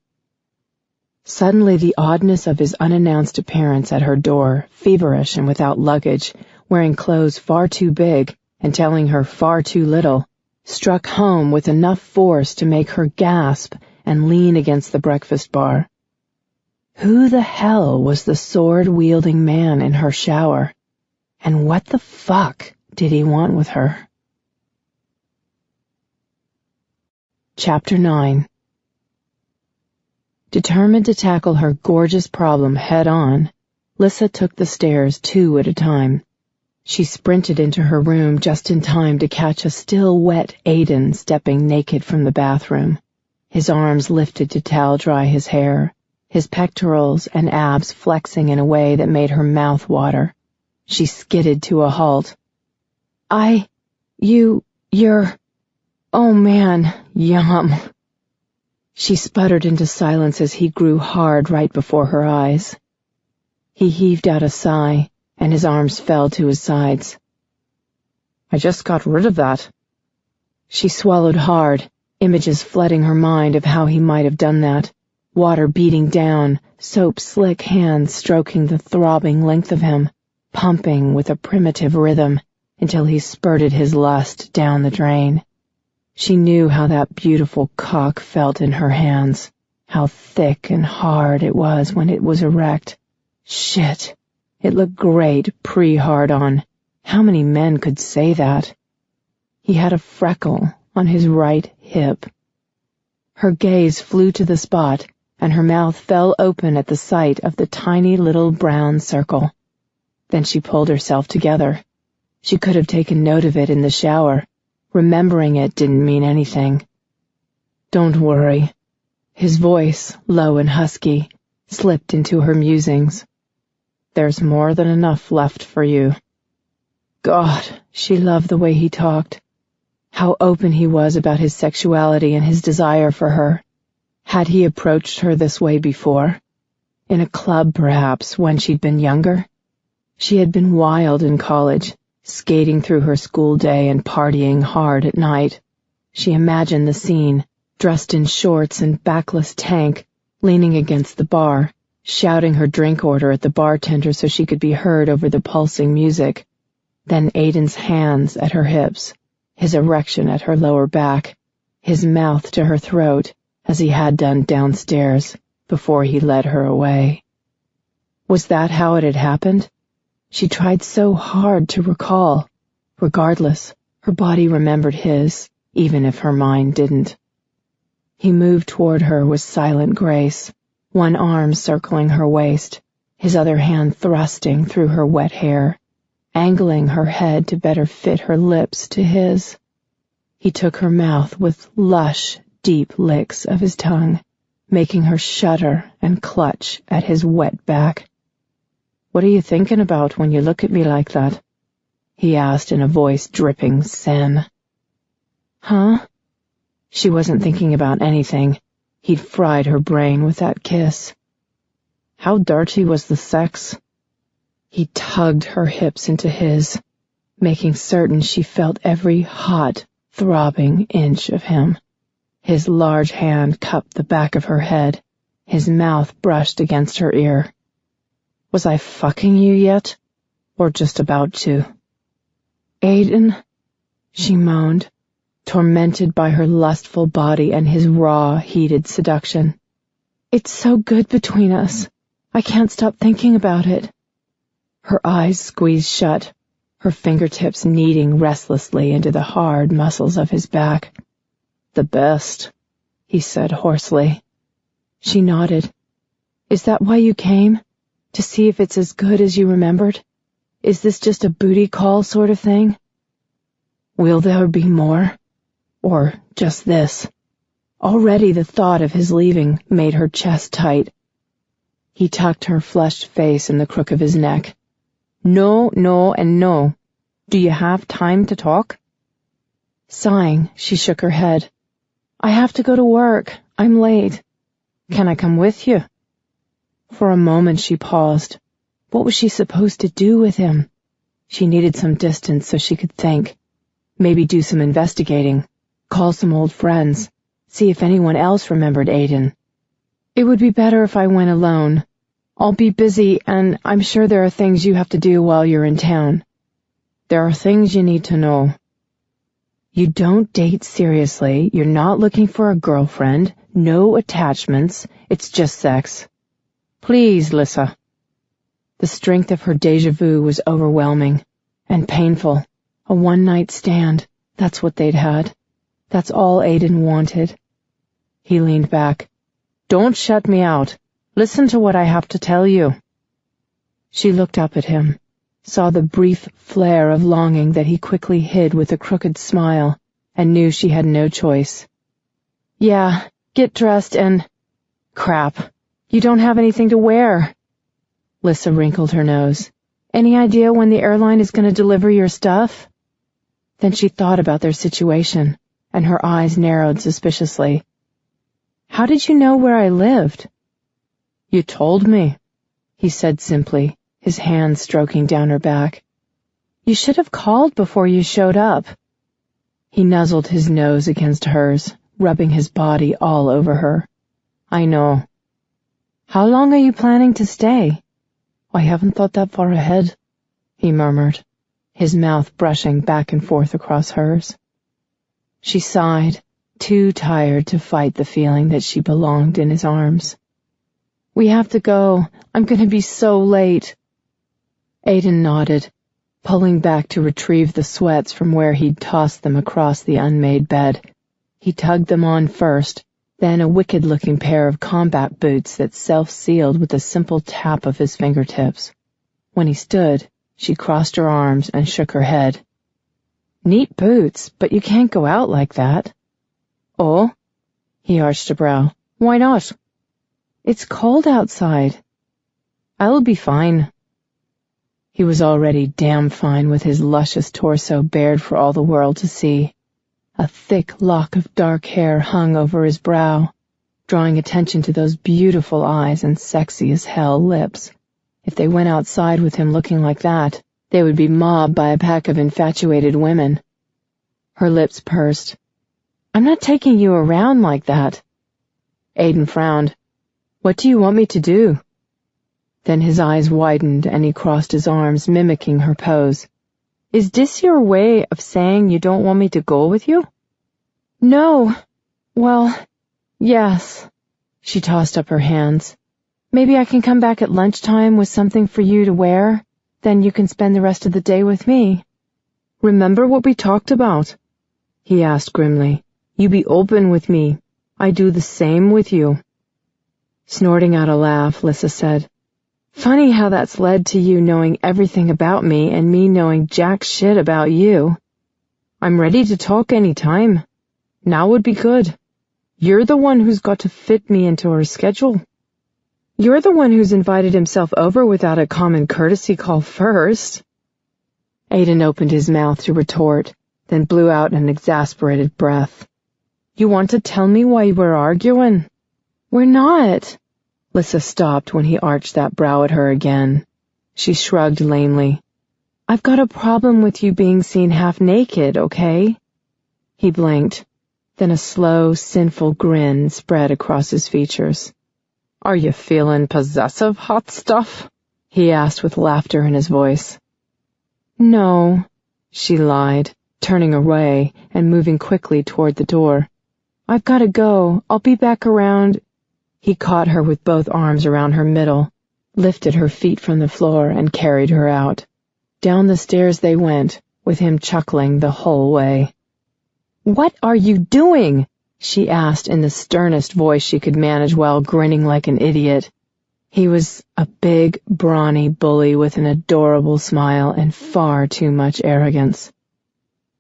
Suddenly the oddness of his unannounced appearance at her door, feverish and without luggage, wearing clothes far too big and telling her far too little, struck home with enough force to make her gasp and lean against the breakfast bar. Who the hell was the sword-wielding man in her shower? And what the fuck did he want with her? Chapter 9. Determined to tackle her gorgeous problem head-on, Lissa took the stairs 2 at a time. She sprinted into her room just in time to catch a still wet Aiden stepping naked from the bathroom, his arms lifted to towel dry his hair, his pectorals and abs flexing in a way that made her mouth water. She skidded to a halt. You're... Oh man, yum. She sputtered into silence as he grew hard right before her eyes. He heaved out a sigh, and his arms fell to his sides. I just got rid of that. She swallowed hard, images flooding her mind of how he might have done that, water beating down, soap-slick hands stroking the throbbing length of him, pumping with a primitive rhythm until he spurted his lust down the drain. She knew how that beautiful cock felt in her hands, how thick and hard it was when it was erect. Shit, it looked great pre-hard-on. How many men could say that? He had a freckle on his right hip. Her gaze flew to the spot, and her mouth fell open at the sight of the tiny little brown circle. Then she pulled herself together. She could have taken note of it in the shower. Remembering it didn't mean anything. Don't worry. His voice, low and husky, slipped into her musings. There's more than enough left for you. God, she loved the way he talked. How open he was about his sexuality and his desire for her. Had he approached her this way before? In a club, perhaps, when she'd been younger? She had been wild in college, skating through her school day and partying hard at night. She imagined the scene, dressed in shorts and backless tank, leaning against the bar, shouting her drink order at the bartender so she could be heard over the pulsing music. Then Aiden's hands at her hips, his erection at her lower back, his mouth to her throat, as he had done downstairs before he led her away. Was that how it had happened? She tried so hard to recall. Regardless, her body remembered his, even if her mind didn't. He moved toward her with silent grace, one arm circling her waist, his other hand thrusting through her wet hair, angling her head to better fit her lips to his. He took her mouth with lush, deep licks of his tongue, making her shudder and clutch at his wet back. What are you thinking about when you look at me like that? He asked in a voice dripping sin. Huh? She wasn't thinking about anything. He'd fried her brain with that kiss. How dirty was the sex? He tugged her hips into his, making certain she felt every hot, throbbing inch of him. His large hand cupped the back of her head. His mouth brushed against her ear. Was I fucking you yet? Or just about to? Aiden, she moaned, tormented by her lustful body and his raw, heated seduction. It's so good between us. I can't stop thinking about it. Her eyes squeezed shut, her fingertips kneading restlessly into the hard muscles of his back. The best, he said hoarsely. She nodded. Is that why you came? To see if it's as good as you remembered? Is this just a booty call sort of thing? Will there be more? Or just this? Already the thought of his leaving made her chest tight. He tucked her flushed face in the crook of his neck. No, no, and no. Do you have time to talk? Sighing, she shook her head. I have to go to work. I'm late. Can I come with you? For a moment she paused. What was she supposed to do with him? She needed some distance so she could think. Maybe do some investigating. Call some old friends. See if anyone else remembered Aiden. It would be better if I went alone. I'll be busy, and I'm sure there are things you have to do while you're in town. There are things you need to know. You don't date seriously. You're not looking for a girlfriend. No attachments. It's just sex. Please, Lissa. The strength of her déjà vu was overwhelming and painful. A one-night stand. That's what they'd had. That's all Aiden wanted. He leaned back. Don't shut me out. Listen to what I have to tell you. She looked up at him, saw the brief flare of longing that he quickly hid with a crooked smile, and knew she had no choice. Yeah, get dressed and... Crap, you don't have anything to wear. Lissa wrinkled her nose. Any idea when the airline is going to deliver your stuff? Then she thought about their situation, and her eyes narrowed suspiciously. How did you know where I lived? You told me, he said simply, his hand stroking down her back. You should have called before you showed up. He nuzzled his nose against hers, rubbing his body all over her. I know. How long are you planning to stay? I haven't thought that far ahead, he murmured, his mouth brushing back and forth across hers. She sighed, too tired to fight the feeling that she belonged in his arms. We have to go. I'm going to be so late. Aiden nodded, pulling back to retrieve the sweats from where he'd tossed them across the unmade bed. He tugged them on first, then a wicked-looking pair of combat boots that self-sealed with a simple tap of his fingertips. When he stood, she crossed her arms and shook her head. Neat boots, but you can't go out like that. Oh? He arched a brow. Why not? It's cold outside. I'll be fine. He was already damn fine with his luscious torso bared for all the world to see. A thick lock of dark hair hung over his brow, drawing attention to those beautiful eyes and sexy as hell lips. If they went outside with him looking like that, they would be mobbed by a pack of infatuated women. Her lips pursed. I'm not taking you around like that. Aiden frowned. What do you want me to do? Then his eyes widened and he crossed his arms, mimicking her pose. Is this your way of saying you don't want me to go with you? No. Well, yes. She tossed up her hands. Maybe I can come back at lunchtime with something for you to wear. Then you can spend the rest of the day with me. Remember what we talked about? He asked grimly. You be open with me. I do the same with you. Snorting out a laugh, Lissa said, Funny how that's led to you knowing everything about me and me knowing jack shit about you. I'm ready to talk any time. Now would be good. You're the one who's got to fit me into her schedule. You're the one who's invited himself over without a common courtesy call first. Aiden opened his mouth to retort, then blew out an exasperated breath. You want to tell me why we're arguing? We're not. Lissa stopped when he arched that brow at her again. She shrugged lamely. I've got a problem with you being seen half naked, okay? He blinked. Then a slow, sinful grin spread across his features. Are you feeling possessive, hot stuff? He asked with laughter in his voice. No, she lied, turning away and moving quickly toward the door. I've got to go. I'll be back around. He caught her with both arms around her middle, lifted her feet from the floor, and carried her out. Down the stairs they went, with him chuckling the whole way. What are you doing? She asked in the sternest voice she could manage while grinning like an idiot. He was a big, brawny bully with an adorable smile and far too much arrogance.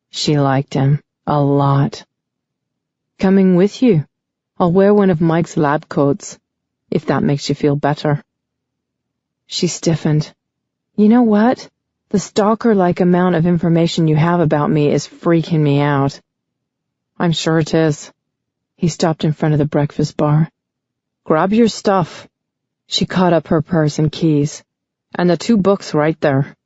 She liked him a lot. Coming with you. I'll wear one of Mike's lab coats, if that makes you feel better. She stiffened. You know what? The stalker-like amount of information you have about me is freaking me out. I'm sure it is. He stopped in front of the breakfast bar. Grab your stuff. She caught up her purse and keys. And the 2 books right there.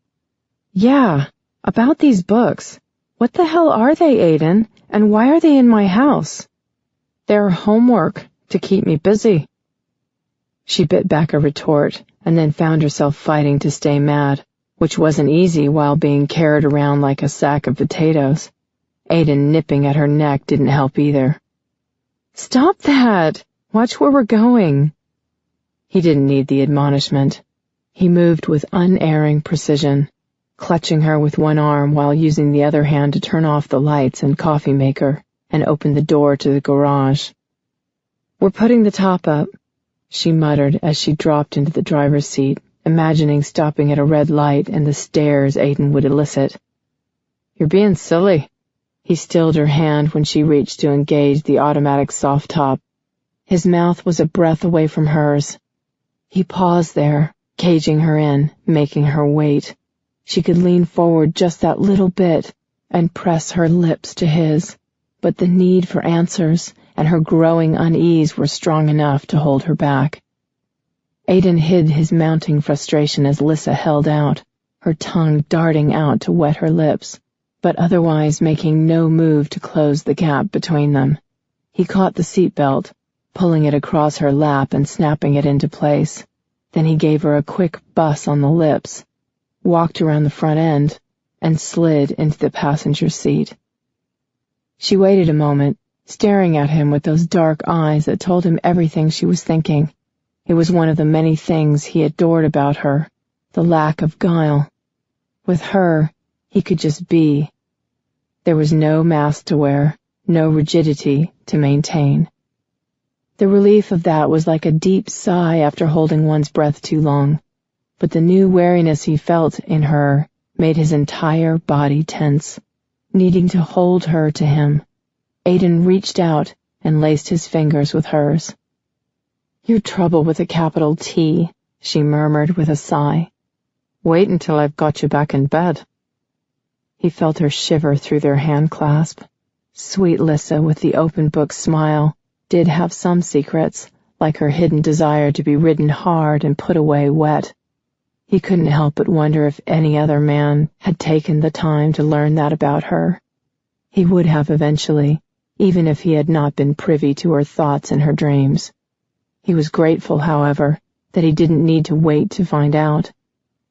Yeah, about these books. What the hell are they, Aiden? And why are they in my house? They're homework to keep me busy. She bit back a retort and then found herself fighting to stay mad, which wasn't easy while being carried around like a sack of potatoes. Aiden nipping at her neck didn't help either. Stop that! Watch where we're going. He didn't need the admonishment. He moved with unerring precision, clutching her with one arm while using the other hand to turn off the lights and coffee maker and open the door to the garage. "We're putting the top up," she muttered as she dropped into the driver's seat, imagining stopping at a red light and the stares Aiden would elicit. "You're being silly." He stilled her hand when she reached to engage the automatic soft top. His mouth was a breath away from hers. He paused there, caging her in, making her wait. She could lean forward just that little bit and press her lips to his, but the need for answers and her growing unease were strong enough to hold her back. Aiden hid his mounting frustration as Lissa held out, her tongue darting out to wet her lips, but otherwise making no move to close the gap between them. He caught the seatbelt, pulling it across her lap and snapping it into place. Then he gave her a quick buss on the lips, walked around the front end, and slid into the passenger seat. She waited a moment, staring at him with those dark eyes that told him everything she was thinking. It was one of the many things he adored about her, the lack of guile. With her, he could just be. There was no mask to wear, no rigidity to maintain. The relief of that was like a deep sigh after holding one's breath too long, but the new wariness he felt in her made his entire body tense, needing to hold her to him. Aiden reached out and laced his fingers with hers. "You're trouble with a capital T," she murmured with a sigh. "Wait until I've got you back in bed." He felt her shiver through their hand clasp. Sweet Lissa with the open book smile did have some secrets, like her hidden desire to be ridden hard and put away wet. He couldn't help but wonder if any other man had taken the time to learn that about her. He would have eventually, even if he had not been privy to her thoughts and her dreams. He was grateful, however, that he didn't need to wait to find out.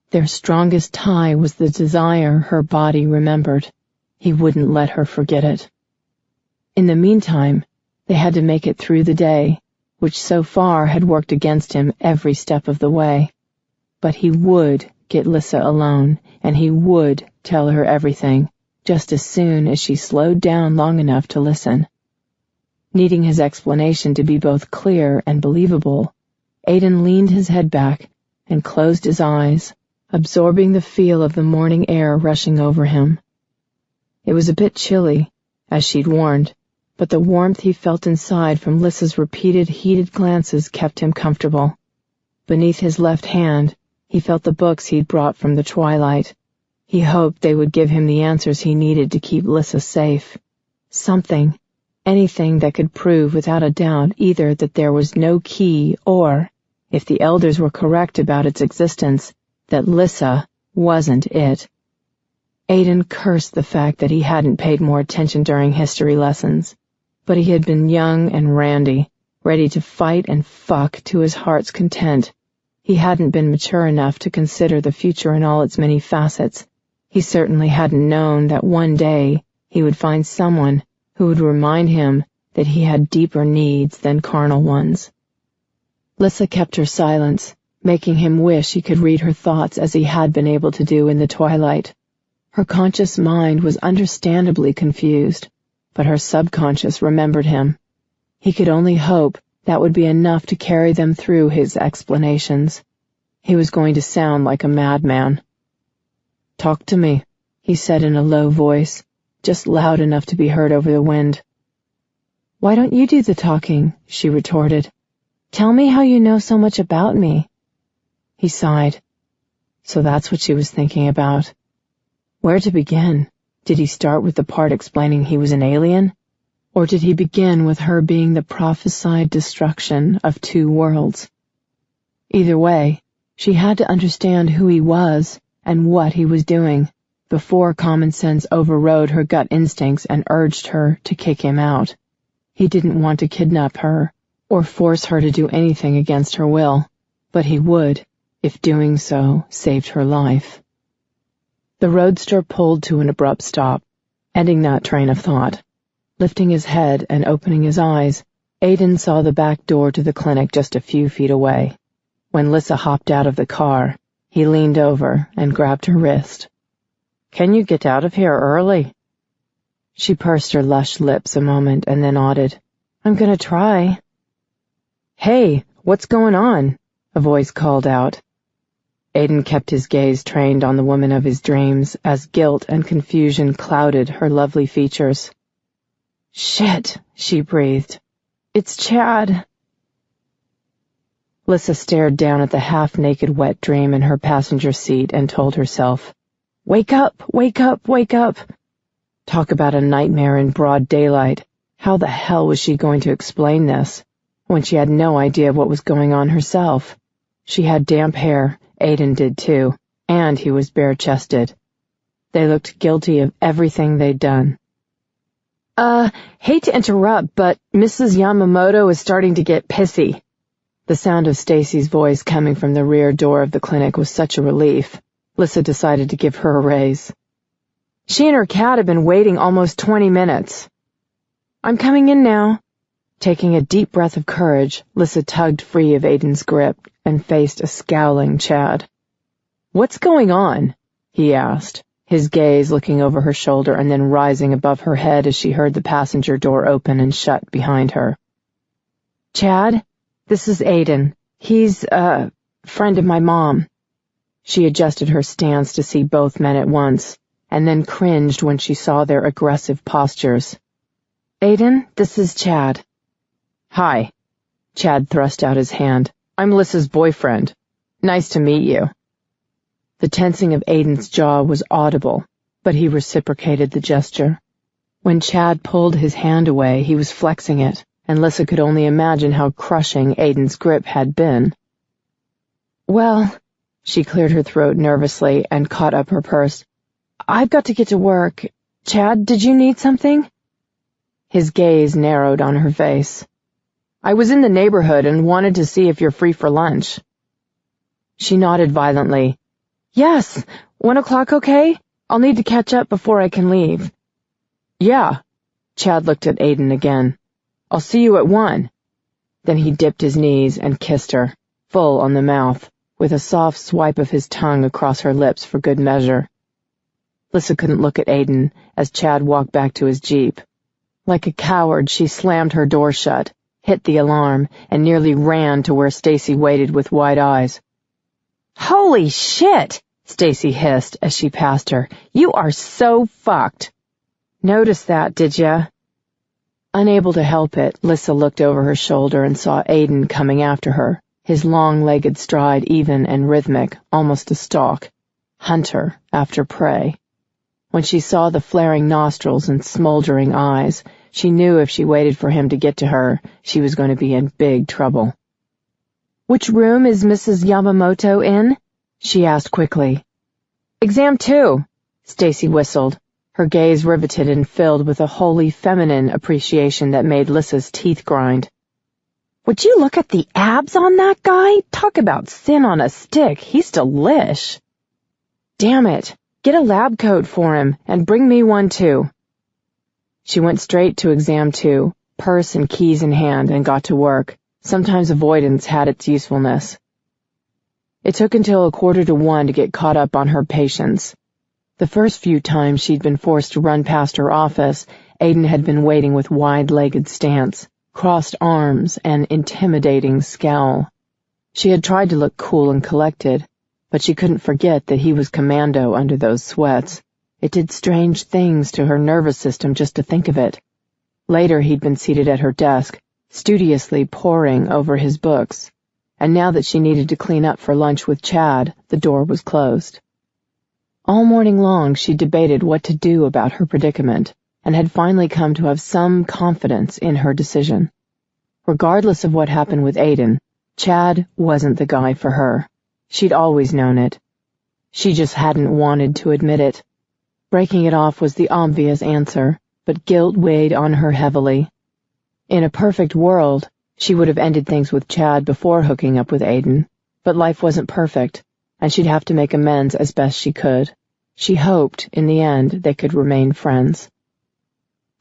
Their strongest tie was the desire her body remembered. He wouldn't let her forget it. In the meantime, they had to make it through the day, which so far had worked against him every step of the way. But he would get Lissa alone, and he would tell her everything, just as soon as she slowed down long enough to listen. Needing his explanation to be both clear and believable, Aiden leaned his head back and closed his eyes, absorbing the feel of the morning air rushing over him. It was a bit chilly, as she'd warned, but the warmth he felt inside from Lissa's repeated heated glances kept him comfortable. Beneath his left hand, he felt the books he'd brought from the twilight. He hoped they would give him the answers he needed to keep Lissa safe. Something, anything that could prove without a doubt either that there was no key or, if the elders were correct about its existence, that Lissa wasn't it. Aiden cursed the fact that he hadn't paid more attention during history lessons, but he had been young and randy, ready to fight and fuck to his heart's content. He hadn't been mature enough to consider the future in all its many facets. He certainly hadn't known that one day he would find someone who would remind him that he had deeper needs than carnal ones. Lissa kept her silence, making him wish he could read her thoughts as he had been able to do in the twilight. Her conscious mind was understandably confused, but her subconscious remembered him. He could only hope that would be enough to carry them through his explanations. He was going to sound like a madman. "Talk to me," he said in a low voice, just loud enough to be heard over the wind. "Why don't you do the talking?" she retorted. "Tell me how you know so much about me." He sighed. So that's what she was thinking about. Where to begin? Did he start with the part explaining he was an alien? Or did he begin with her being the prophesied destruction of two worlds? Either way, she had to understand who he was and what he was doing before common sense overrode her gut instincts and urged her to kick him out. He didn't want to kidnap her or force her to do anything against her will, but he would, if doing so saved her life. The roadster pulled to an abrupt stop, ending that train of thought. Lifting his head and opening his eyes, Aiden saw the back door to the clinic just a few feet away. When Lissa hopped out of the car, he leaned over and grabbed her wrist. "Can you get out of here early?" She pursed her lush lips a moment and then nodded. "I'm gonna try." "Hey, what's going on?" a voice called out. Aiden kept his gaze trained on the woman of his dreams as guilt and confusion clouded her lovely features. "Shit," she breathed. "It's Chad." Lissa stared down at the half-naked wet dream in her passenger seat and told herself, "Wake up, wake up, wake up." Talk about a nightmare in broad daylight. How the hell was she going to explain this, when she had no idea what was going on herself? She had damp hair, Aiden did too, and he was bare-chested. They looked guilty of everything they'd done. Hate to interrupt, but Mrs. Yamamoto is starting to get pissy." The sound of Stacy's voice coming from the rear door of the clinic was such a relief. Lissa decided to give her a raise. "She and her cat have been waiting almost 20 minutes. "I'm coming in now." Taking a deep breath of courage, Lissa tugged free of Aiden's grip and faced a scowling Chad. "What's going on?" he asked, his gaze looking over her shoulder and then rising above her head as she heard the passenger door open and shut behind her. "Chad, this is Aiden. He's a friend of my mom." She adjusted her stance to see both men at once, and then cringed when she saw their aggressive postures. "Aiden, this is Chad." "Hi." Chad thrust out his hand. "I'm Lissa's boyfriend. Nice to meet you." The tensing of Aiden's jaw was audible, but he reciprocated the gesture. When Chad pulled his hand away, he was flexing it, and Lissa could only imagine how crushing Aiden's grip had been. "Well," she cleared her throat nervously and caught up her purse. "I've got to get to work. Chad, did you need something?" His gaze narrowed on her face. "I was in the neighborhood and wanted to see if you're free for lunch." She nodded violently. "Yes, 1 o'clock okay? I'll need to catch up before I can leave." "Yeah." Chad looked at Aiden again. "I'll see you at 1. Then he dipped his knees and kissed her, full on the mouth, with a soft swipe of his tongue across her lips for good measure. Lissa couldn't look at Aiden as Chad walked back to his Jeep. Like a coward, she slammed her door shut, hit the alarm, and nearly ran to where Stacy waited with wide eyes. "Holy shit!" Stacy hissed as she passed her. "You are so fucked." "Noticed that, did ya?" Unable to help it, Lissa looked over her shoulder and saw Aiden coming after her, his long-legged stride even and rhythmic, almost a stalk. Hunter after prey. When she saw the flaring nostrils and smoldering eyes, she knew if she waited for him to get to her, she was going to be in big trouble. "Which room is Mrs. Yamamoto in?" she asked quickly. "Exam 2, Stacy whistled, her gaze riveted and filled with a wholly feminine appreciation that made Lissa's teeth grind. "Would you look at the abs on that guy? Talk about sin on a stick. He's delish." "Damn it. Get a lab coat for him, and bring me one too." She went straight to exam 2, purse and keys in hand, and got to work. Sometimes avoidance had its usefulness. It took until 1:45 to get caught up on her patients. The first few times she'd been forced to run past her office, Aiden had been waiting with wide-legged stance, crossed arms, and intimidating scowl. She had tried to look cool and collected, but she couldn't forget that he was commando under those sweats. It did strange things to her nervous system just to think of it. Later he'd been seated at her desk, studiously poring over his books, and now that she needed to clean up for lunch with Chad, the door was closed. All morning long she debated what to do about her predicament, and had finally come to have some confidence in her decision. Regardless of what happened with Aiden, Chad wasn't the guy for her. She'd always known it. She just hadn't wanted to admit it. Breaking it off was the obvious answer, but guilt weighed on her heavily. In a perfect world, she would have ended things with Chad before hooking up with Aiden, but life wasn't perfect, and she'd have to make amends as best she could. She hoped, in the end, they could remain friends.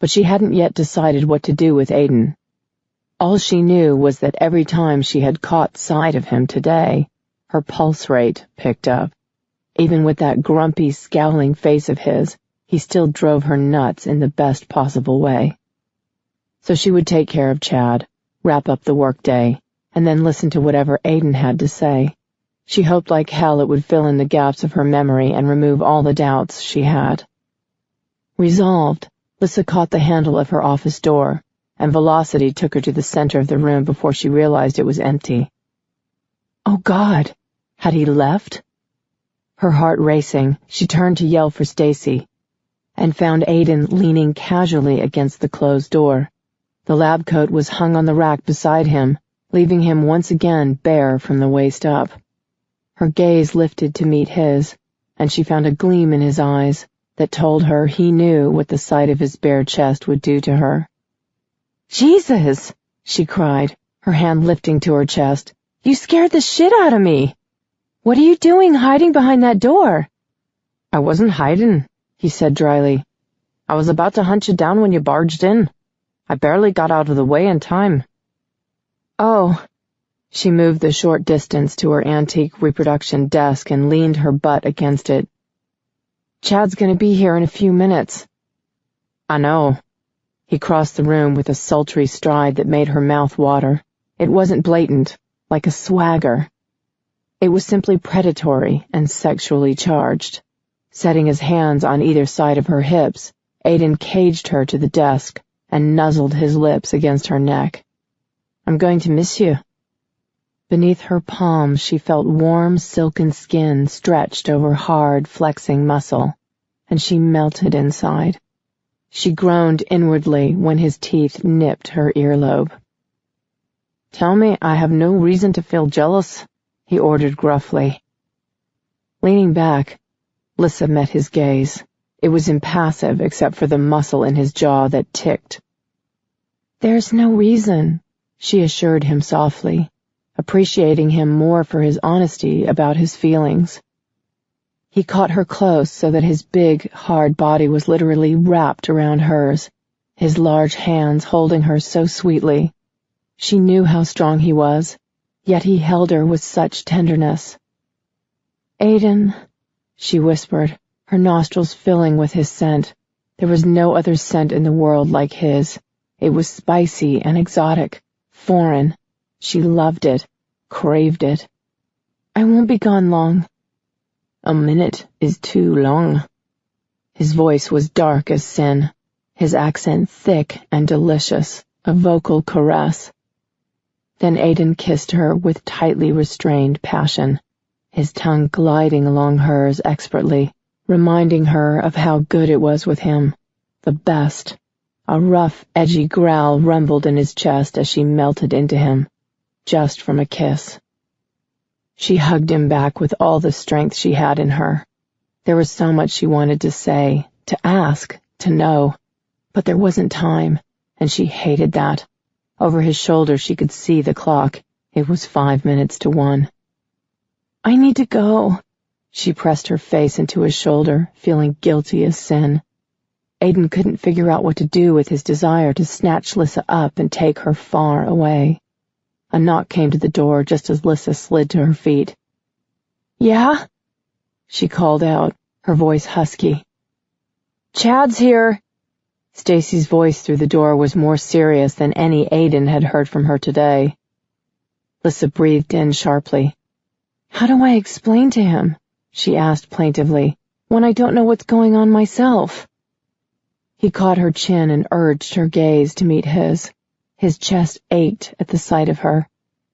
But she hadn't yet decided what to do with Aiden. All she knew was that every time she had caught sight of him today, her pulse rate picked up. Even with that grumpy, scowling face of his, he still drove her nuts in the best possible way. So she would take care of Chad, wrap up the workday, and then listen to whatever Aiden had to say. She hoped like hell it would fill in the gaps of her memory and remove all the doubts she had. Resolved, Lissa caught the handle of her office door, and velocity took her to the center of the room before she realized it was empty. Oh God, had he left? Her heart racing, she turned to yell for Stacy, and found Aiden leaning casually against the closed door. The lab coat was hung on the rack beside him, leaving him once again bare from the waist up. Her gaze lifted to meet his, and she found a gleam in his eyes that told her he knew what the sight of his bare chest would do to her. Jesus! She cried, her hand lifting to her chest. You scared the shit out of me! What are you doing hiding behind that door? I wasn't hiding, he said dryly. I was about to hunt you down when you barged in. I barely got out of the way in time. Oh. She moved the short distance to her antique reproduction desk and leaned her butt against it. Chad's gonna be here in a few minutes. I know. He crossed the room with a sultry stride that made her mouth water. It wasn't blatant, like a swagger. It was simply predatory and sexually charged. Setting his hands on either side of her hips, Aiden caged her to the desk and nuzzled his lips against her neck. I'm going to miss you. Beneath her palms she felt warm, silken skin stretched over hard, flexing muscle, and she melted inside. She groaned inwardly when his teeth nipped her earlobe. Tell me I have no reason to feel jealous, he ordered gruffly. Leaning back, Lissa met his gaze. It was impassive except for the muscle in his jaw that ticked. There's no reason, she assured him softly, appreciating him more for his honesty about his feelings. He caught her close so that his big, hard body was literally wrapped around hers, his large hands holding her so sweetly. She knew how strong he was, yet he held her with such tenderness. Aiden, she whispered, her nostrils filling with his scent. There was no other scent in the world like his. It was spicy and exotic, foreign. She loved it, craved it. I won't be gone long. A minute is too long. His voice was dark as sin, his accent thick and delicious, a vocal caress. Then Aiden kissed her with tightly restrained passion, his tongue gliding along hers expertly, reminding her of how good it was with him, the best. A rough, edgy growl rumbled in his chest as she melted into him, just from a kiss. She hugged him back with all the strength she had in her. There was so much she wanted to say, to ask, to know, but there wasn't time, and she hated that. Over his shoulder she could see the clock. It was 5 minutes to 1. I need to go. She pressed her face into his shoulder, feeling guilty as sin. Aiden couldn't figure out what to do with his desire to snatch Lissa up and take her far away. A knock came to the door just as Lissa slid to her feet. Yeah? She called out, her voice husky. Chad's here. Stacy's voice through the door was more serious than any Aiden had heard from her today. Lissa breathed in sharply. How do I explain to him, she asked plaintively, when I don't know what's going on myself? He caught her chin and urged her gaze to meet his. His chest ached at the sight of her.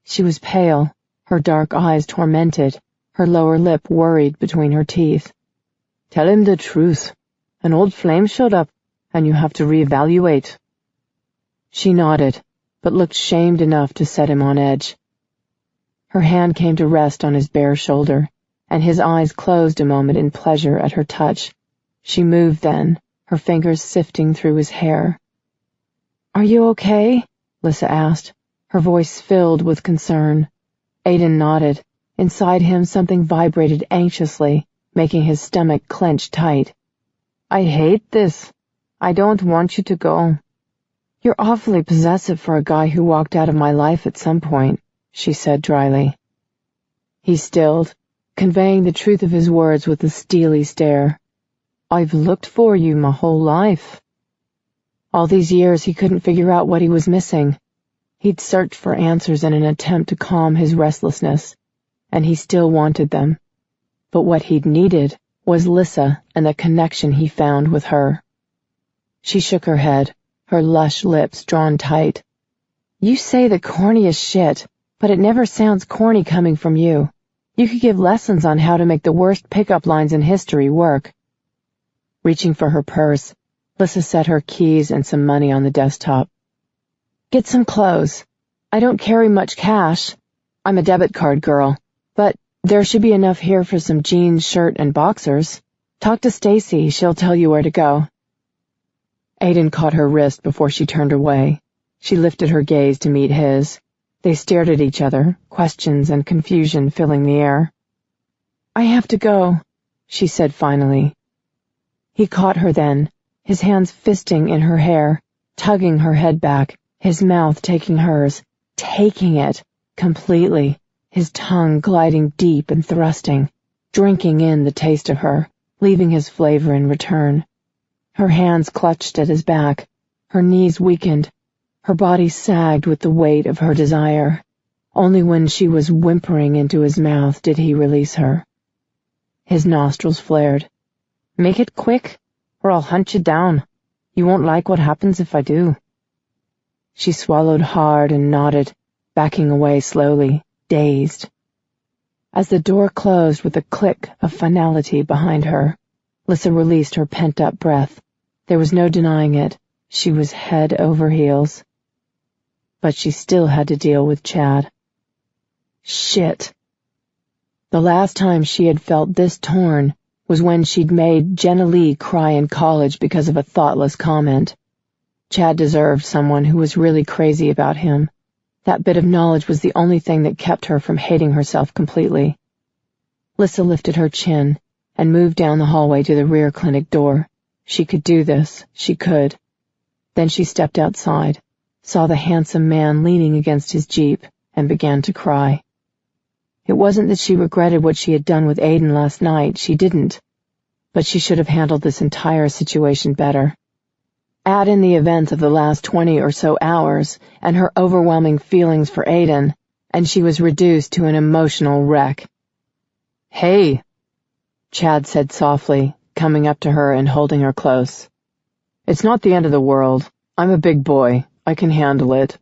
She was pale, her dark eyes tormented, her lower lip worried between her teeth. Tell him the truth. An old flame showed up, and you have to reevaluate. She nodded, but looked shamed enough to set him on edge. Her hand came to rest on his bare shoulder, and his eyes closed a moment in pleasure at her touch. She moved then, her fingers sifting through his hair. Are you okay? Lissa asked, her voice filled with concern. Aiden nodded. Inside him something vibrated anxiously, making his stomach clench tight. I hate this. I don't want you to go. You're awfully possessive for a guy who walked out of my life at some point, she said dryly. He stilled, conveying the truth of his words with a steely stare. I've looked for you my whole life. All these years he couldn't figure out what he was missing. He'd searched for answers in an attempt to calm his restlessness, and he still wanted them. But what he'd needed was Lissa and the connection he found with her. She shook her head, her lush lips drawn tight. You say the corniest shit, but it never sounds corny coming from you. You could give lessons on how to make the worst pickup lines in history work. Reaching for her purse, Lissa set her keys and some money on the desktop. Get some clothes. I don't carry much cash. I'm a debit card girl, but there should be enough here for some jeans, shirt, and boxers. Talk to Stacy, she'll tell you where to go. Aiden caught her wrist before she turned away. She lifted her gaze to meet his. They stared at each other, questions and confusion filling the air. I have to go, she said finally. He caught her then, his hands fisting in her hair, tugging her head back, his mouth taking hers, taking it, completely, his tongue gliding deep and thrusting, drinking in the taste of her, leaving his flavor in return. Her hands clutched at his back, her knees weakened, her body sagged with the weight of her desire. Only when she was whimpering into his mouth did he release her. His nostrils flared. Make it quick, or I'll hunt you down. You won't like what happens if I do. She swallowed hard and nodded, backing away slowly, dazed. As the door closed with a click of finality behind her, Lissa released her pent-up breath. There was no denying it. She was head over heels. But she still had to deal with Chad. Shit. The last time she had felt this torn was when she'd made Jenna Lee cry in college because of a thoughtless comment. Chad deserved someone who was really crazy about him. That bit of knowledge was the only thing that kept her from hating herself completely. Lissa lifted her chin and moved down the hallway to the rear clinic door. She could do this. She could. Then she stepped outside, saw the handsome man leaning against his Jeep, and began to cry. It wasn't that she regretted what she had done with Aiden last night. She didn't. But she should have handled this entire situation better. Add in the events of the last 20 or so hours and her overwhelming feelings for Aiden, and she was reduced to an emotional wreck. Hey, Chad said softly, coming up to her and holding her close. It's not the end of the world. I'm a big boy. I can handle it.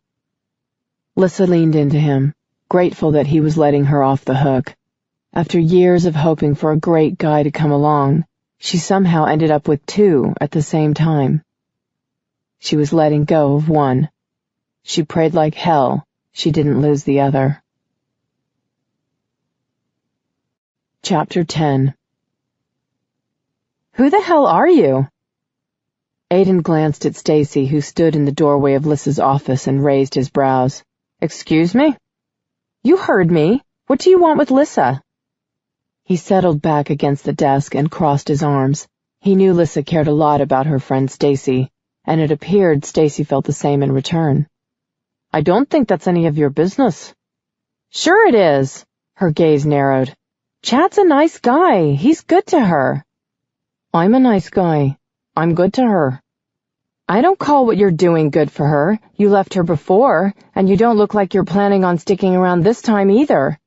Lissa leaned into him, grateful that he was letting her off the hook. After years of hoping for a great guy to come along, she somehow ended up with two at the same time. She was letting go of one. She prayed like hell she didn't lose the other. Chapter 10. Who the hell are you? Aiden glanced at Stacy, who stood in the doorway of Lissa's office, and raised his brows. Excuse me? You heard me. What do you want with Lissa? He settled back against the desk and crossed his arms. He knew Lissa cared a lot about her friend Stacy, and it appeared Stacy felt the same in return. I don't think that's any of your business. Sure it is. Her gaze narrowed. Chad's a nice guy. He's good to her. I'm a nice guy. I'm good to her. I don't call what you're doing good for her. You left her before, and you don't look like you're planning on sticking around this time either.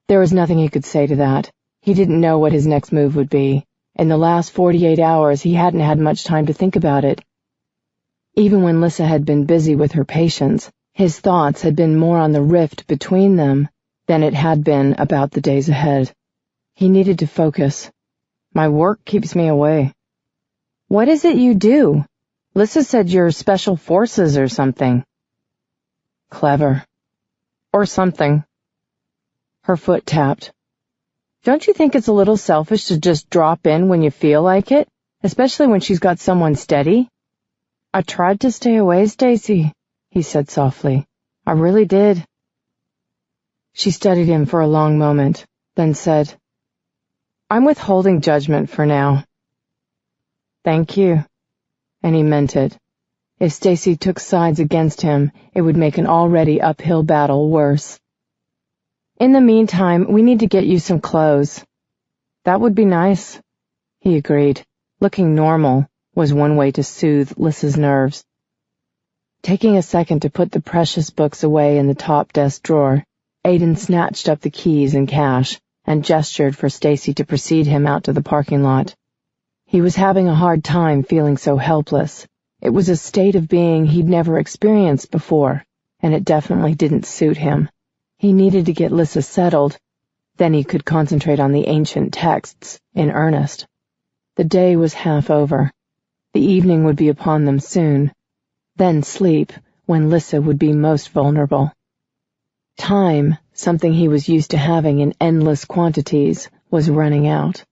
There was nothing he could say to that. He didn't know what his next move would be. In the last 48 hours, he hadn't had much time to think about it. Even when Lissa had been busy with her patients, his thoughts had been more on the rift between them than it had been about the days ahead. He needed to focus. My work keeps me away. What is it you do? Lissa said you're special forces or something. Clever. Or something. Her foot tapped. Don't you think it's a little selfish to just drop in when you feel like it, especially when she's got someone steady? I tried to stay away, Stacy, he said softly. I really did. She studied him for a long moment, then said, I'm withholding judgment for now. Thank you. And he meant it. If Stacy took sides against him, it would make an already uphill battle worse. In the meantime, we need to get you some clothes. That would be nice, he agreed. Looking normal was one way to soothe Lissa's nerves. Taking a second to put the precious books away in the top desk drawer, Aiden snatched up the keys and cash and gestured for Stacy to precede him out to the parking lot. He was having a hard time feeling so helpless. It was a state of being he'd never experienced before, and it definitely didn't suit him. He needed to get Lissa settled. Then he could concentrate on the ancient texts in earnest. The day was half over. The evening would be upon them soon. Then sleep, when Lissa would be most vulnerable. Time, something he was used to having in endless quantities, was running out.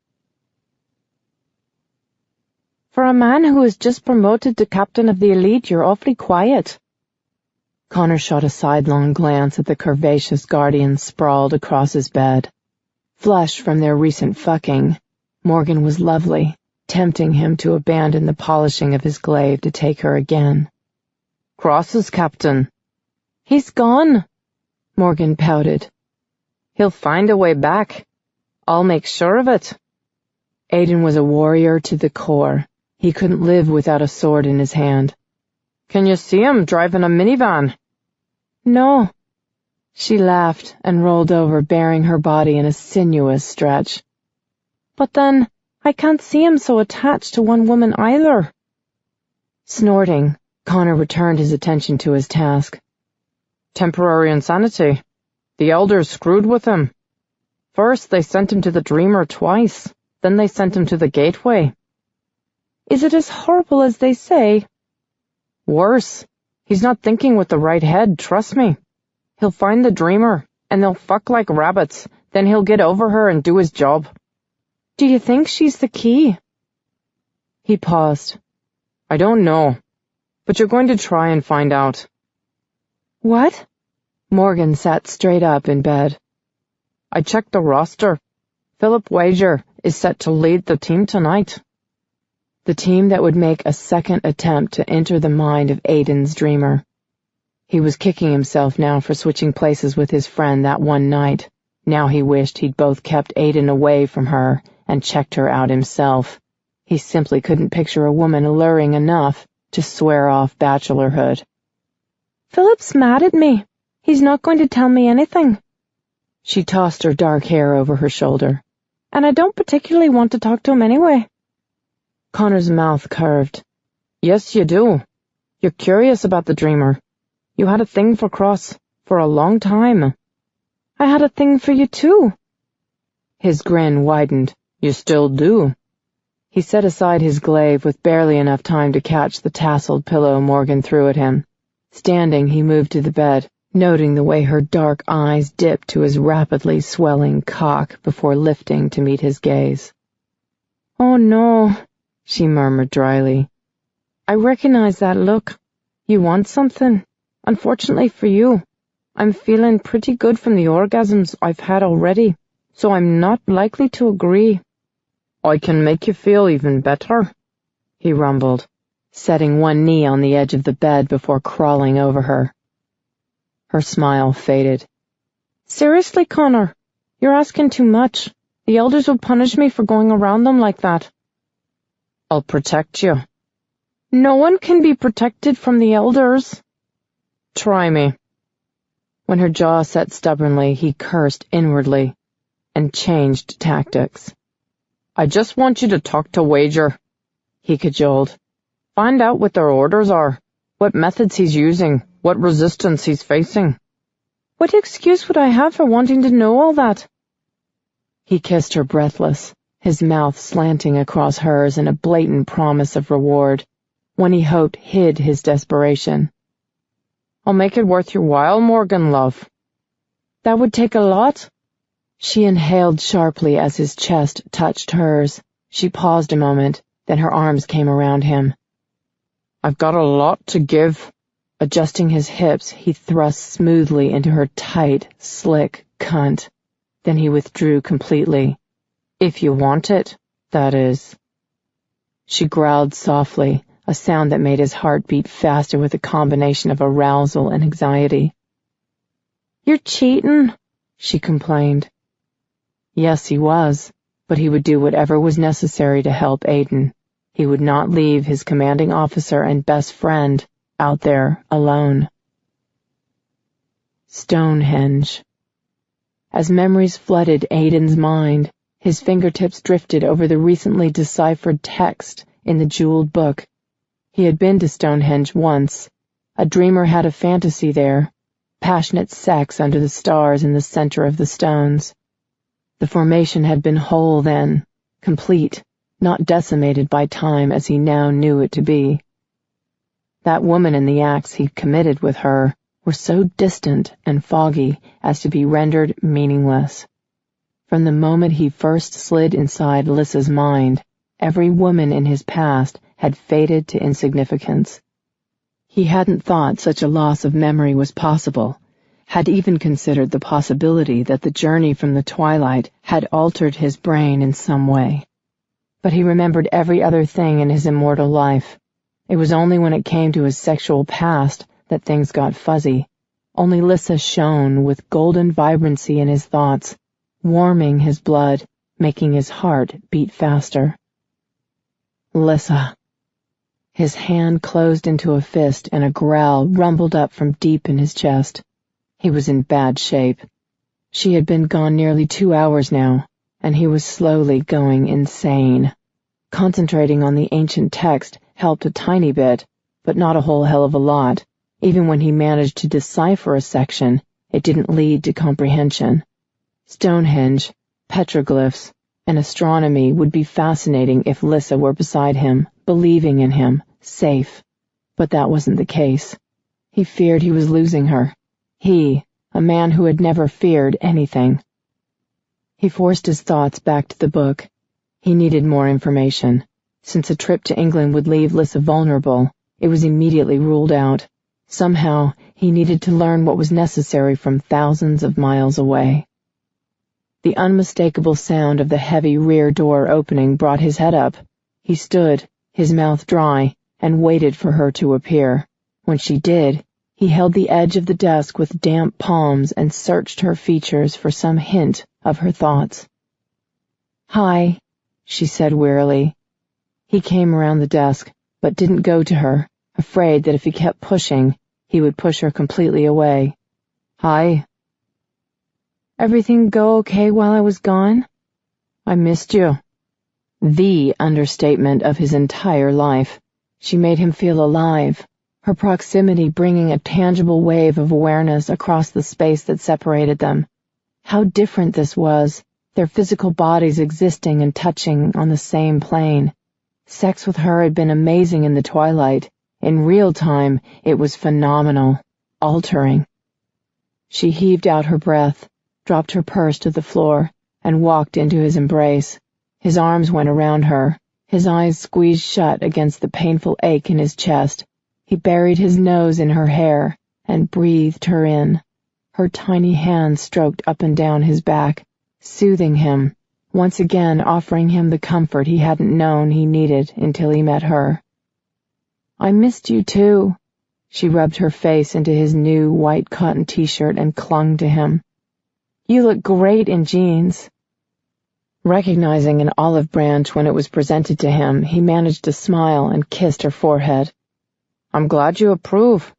For a man who was just promoted to captain of the elite, you're awfully quiet. Connor shot a sidelong glance at the curvaceous guardian sprawled across his bed. Flushed from their recent fucking, Morgan was lovely, tempting him to abandon the polishing of his glaive to take her again. Cross's captain. He's gone, Morgan pouted. He'll find a way back. I'll make sure of it. Aiden was a warrior to the core. He couldn't live without a sword in his hand. Can you see him driving a minivan? No. She laughed and rolled over, bearing her body in a sinuous stretch. But then, I can't see him so attached to one woman either. Snorting, Connor returned his attention to his task. Temporary insanity. The elders screwed with him. First, they sent him to the Dreamer twice. Then they sent him to the Gateway. Is it as horrible as they say? Worse. He's not thinking with the right head, trust me. He'll find the Dreamer, and they'll fuck like rabbits. Then he'll get over her and do his job. Do you think she's the key? He paused. I don't know, but you're going to try and find out. What? Morgan sat straight up in bed. I checked the roster. Philip Wager is set to lead the team tonight. The team that would make a second attempt to enter the mind of Aiden's Dreamer. He was kicking himself now for switching places with his friend that one night. Now he wished he'd both kept Aiden away from her and checked her out himself. He simply couldn't picture a woman alluring enough to swear off bachelorhood. Philip's mad at me. He's not going to tell me anything. She tossed her dark hair over her shoulder. And I don't particularly want to talk to him anyway. Connor's mouth curved. Yes, you do. You're curious about the Dreamer. You had a thing for Cross for a long time. I had a thing for you too. His grin widened. You still do. He set aside his glaive with barely enough time to catch the tasseled pillow Morgan threw at him. Standing, he moved to the bed, noting the way her dark eyes dipped to his rapidly swelling cock before lifting to meet his gaze. Oh no, she murmured dryly. I recognize that look. You want something. Unfortunately for you, I'm feeling pretty good from the orgasms I've had already, so I'm not likely to agree. I can make you feel even better, he rumbled, setting one knee on the edge of the bed before crawling over her. Her smile faded. Seriously, Connor, you're asking too much. The elders will punish me for going around them like that. I'll protect you. No one can be protected from the elders. Try me. When her jaw set stubbornly, he cursed inwardly and changed tactics. I just want you to talk to Wager, he cajoled. Find out what their orders are, what methods he's using, what resistance he's facing. What excuse would I have for wanting to know all that? He kissed her breathless, his mouth slanting across hers in a blatant promise of reward, one he hoped hid his desperation. I'll make it worth your while, Morgan, love. That would take a lot. She inhaled sharply as his chest touched hers. She paused a moment, then her arms came around him. I've got a lot to give. Adjusting his hips, he thrust smoothly into her tight, slick cunt. Then he withdrew completely. If you want it, that is. She growled softly, a sound that made his heart beat faster with a combination of arousal and anxiety. You're cheating, she complained. Yes, he was, but he would do whatever was necessary to help Aiden. He would not leave his commanding officer and best friend out there, alone. Stonehenge. As memories flooded Aiden's mind, his fingertips drifted over the recently deciphered text in the jeweled book. He had been to Stonehenge once. A dreamer had a fantasy there, passionate sex under the stars in the center of the stones. The formation had been whole then, complete, not decimated by time as he now knew it to be. That woman and the acts he'd committed with her were so distant and foggy as to be rendered meaningless. From the moment he first slid inside Lissa's mind, every woman in his past had faded to insignificance. He hadn't thought such a loss of memory was possible, had even considered the possibility that the journey from the twilight had altered his brain in some way. But he remembered every other thing in his immortal life. It was only when it came to his sexual past that things got fuzzy. Only Lissa shone with golden vibrancy in his thoughts, warming his blood, making his heart beat faster. Lissa. His hand closed into a fist and a growl rumbled up from deep in his chest. He was in bad shape. She had been gone nearly 2 hours now, and he was slowly going insane. Concentrating on the ancient text helped a tiny bit, but not a whole hell of a lot. Even when he managed to decipher a section, it didn't lead to comprehension. Stonehenge, petroglyphs, and astronomy would be fascinating if Lissa were beside him, believing in him, safe. But that wasn't the case. He feared he was losing her. He, a man who had never feared anything. He forced his thoughts back to the book. He needed more information. Since a trip to England would leave Lissa vulnerable, it was immediately ruled out. Somehow, he needed to learn what was necessary from thousands of miles away. The unmistakable sound of the heavy rear door opening brought his head up. He stood, his mouth dry, and waited for her to appear. When she did, he held the edge of the desk with damp palms and searched her features for some hint of her thoughts. "Hi," she said wearily. He came around the desk, but didn't go to her, afraid that if he kept pushing, he would push her completely away. "Hi." "Everything go okay while I was gone?" "I missed you." The understatement of his entire life. She made him feel alive, her proximity bringing a tangible wave of awareness across the space that separated them. How different this was, their physical bodies existing and touching on the same plane. Sex with her had been amazing in the twilight. In real time, it was phenomenal, altering. She heaved out her breath, dropped her purse to the floor, and walked into his embrace. His arms went around her, his eyes squeezed shut against the painful ache in his chest. He buried his nose in her hair and breathed her in. Her tiny hands stroked up and down his back, soothing him, once again offering him the comfort he hadn't known he needed until he met her. "I missed you too." She rubbed her face into his new white cotton t-shirt and clung to him. "You look great in jeans." Recognizing an olive branch when it was presented to him, he managed to smile and kissed her forehead. "I'm glad you approve."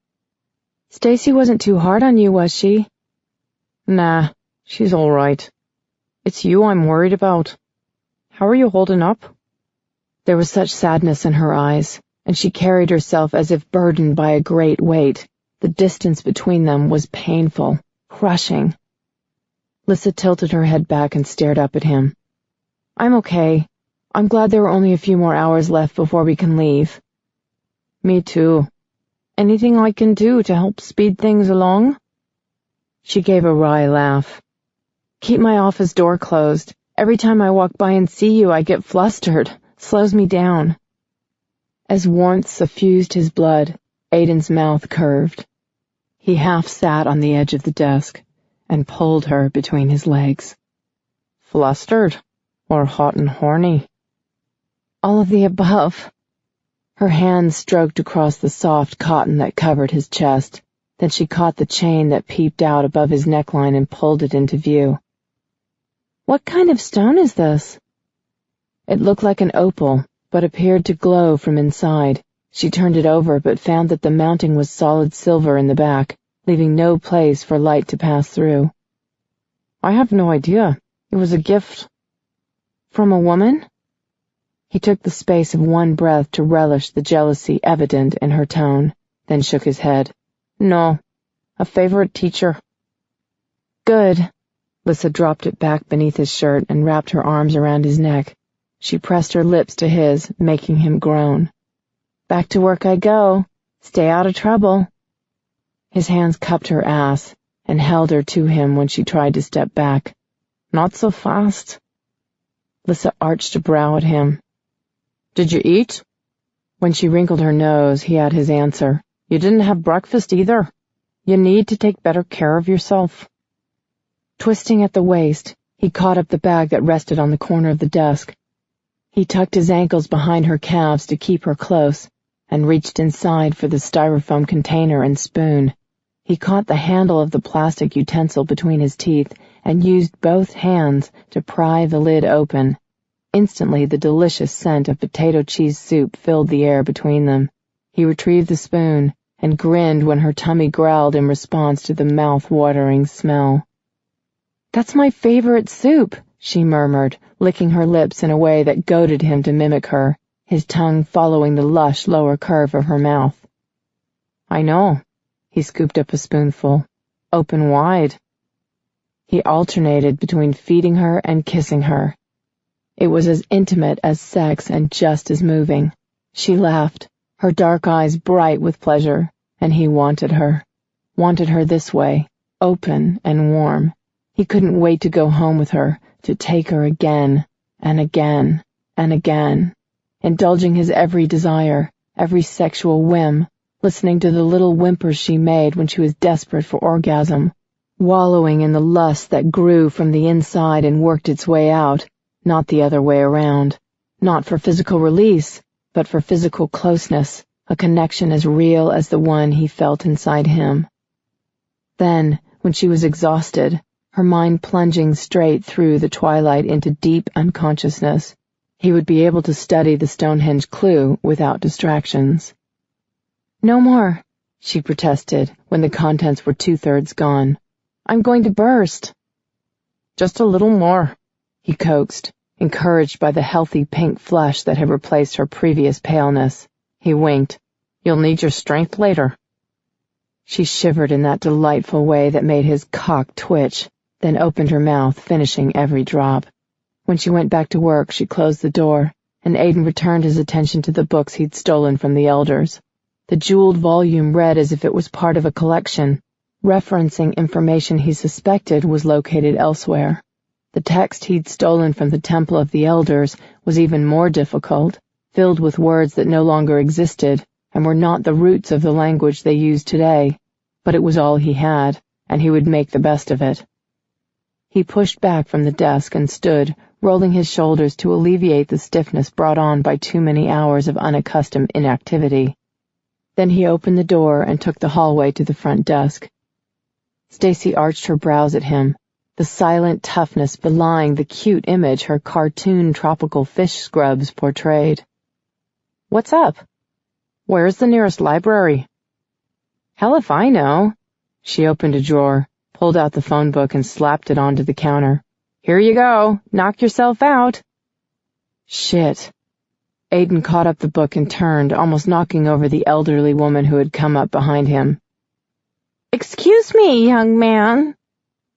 "Stacy wasn't too hard on you, was she?" "Nah, she's all right. It's you I'm worried about. How are you holding up?" There was such sadness in her eyes, and she carried herself as if burdened by a great weight. The distance between them was painful, crushing. Lissa tilted her head back and stared up at him. "I'm okay. I'm glad there are only a few more hours left before we can leave." "Me too. Anything I can do to help speed things along?" She gave a wry laugh. "Keep my office door closed. Every time I walk by and see you, I get flustered. Slows me down." As warmth suffused his blood, Aiden's mouth curved. He half sat on the edge of the desk and pulled her between his legs. "Flustered? Or hot and horny?" "All of the above." Her hands stroked across the soft cotton that covered his chest. Then she caught the chain that peeped out above his neckline and pulled it into view. "What kind of stone is this?" It looked like an opal, but appeared to glow from inside. She turned it over but found that the mounting was solid silver in the back, leaving no place for light to pass through. I have no idea. It was a gift. From a woman? He took the space of one breath to relish the jealousy evident in her tone, then shook his head. No, a favorite teacher. Good. Lissa dropped it back beneath his shirt and wrapped her arms around his neck. She pressed her lips to his, making him groan. Back to work I go. Stay out of trouble. His hands cupped her ass and held her to him when she tried to step back. Not so fast. Lissa arched a brow at him. Did you eat? When she wrinkled her nose, he had his answer. You didn't have breakfast either. You need to take better care of yourself. Twisting at the waist, he caught up the bag that rested on the corner of the desk. He tucked his ankles behind her calves to keep her close, and reached inside for the styrofoam container and spoon. He caught the handle of the plastic utensil between his teeth and used both hands to pry the lid open. Instantly, the delicious scent of potato cheese soup filled the air between them. He retrieved the spoon and grinned when her tummy growled in response to the mouth-watering smell. "That's my favorite soup," she murmured, licking her lips in a way that goaded him to mimic her, his tongue following the lush lower curve of her mouth. I know. He scooped up a spoonful. Open wide. He alternated between feeding her and kissing her. It was as intimate as sex and just as moving. She laughed, her dark eyes bright with pleasure, and he wanted her this way, open and warm. He couldn't wait to go home with her, to take her again, and again, and again, indulging his every desire, every sexual whim, listening to the little whimpers she made when she was desperate for orgasm, wallowing in the lust that grew from the inside and worked its way out, not the other way around, not for physical release, but for physical closeness, a connection as real as the one he felt inside him. Then, when she was exhausted, her mind plunging straight through the twilight into deep unconsciousness, he would be able to study the Stonehenge clue without distractions. "No more," she protested when the contents were 2/3 gone. "I'm going to burst." "Just a little more," he coaxed, encouraged by the healthy pink flush that had replaced her previous paleness. He winked. "You'll need your strength later." She shivered in that delightful way that made his cock twitch, then opened her mouth, finishing every drop. When she went back to work, she closed the door, and Aiden returned his attention to the books he'd stolen from the elders. The jeweled volume read as if it was part of a collection, referencing information he suspected was located elsewhere. The text he'd stolen from the Temple of the Elders was even more difficult, filled with words that no longer existed and were not the roots of the language they used today, but it was all he had, and he would make the best of it. He pushed back from the desk and stood, rolling his shoulders to alleviate the stiffness brought on by too many hours of unaccustomed inactivity. Then he opened the door and took the hallway to the front desk. Stacy arched her brows at him, the silent toughness belying the cute image her cartoon tropical fish scrubs portrayed. "What's up? Where's the nearest library?" "Hell if I know." She opened a drawer, pulled out the phone book and slapped it onto the counter. "Here you go. Knock yourself out." Shit. Aiden caught up the book and turned, almost knocking over the elderly woman who had come up behind him. "Excuse me, young man."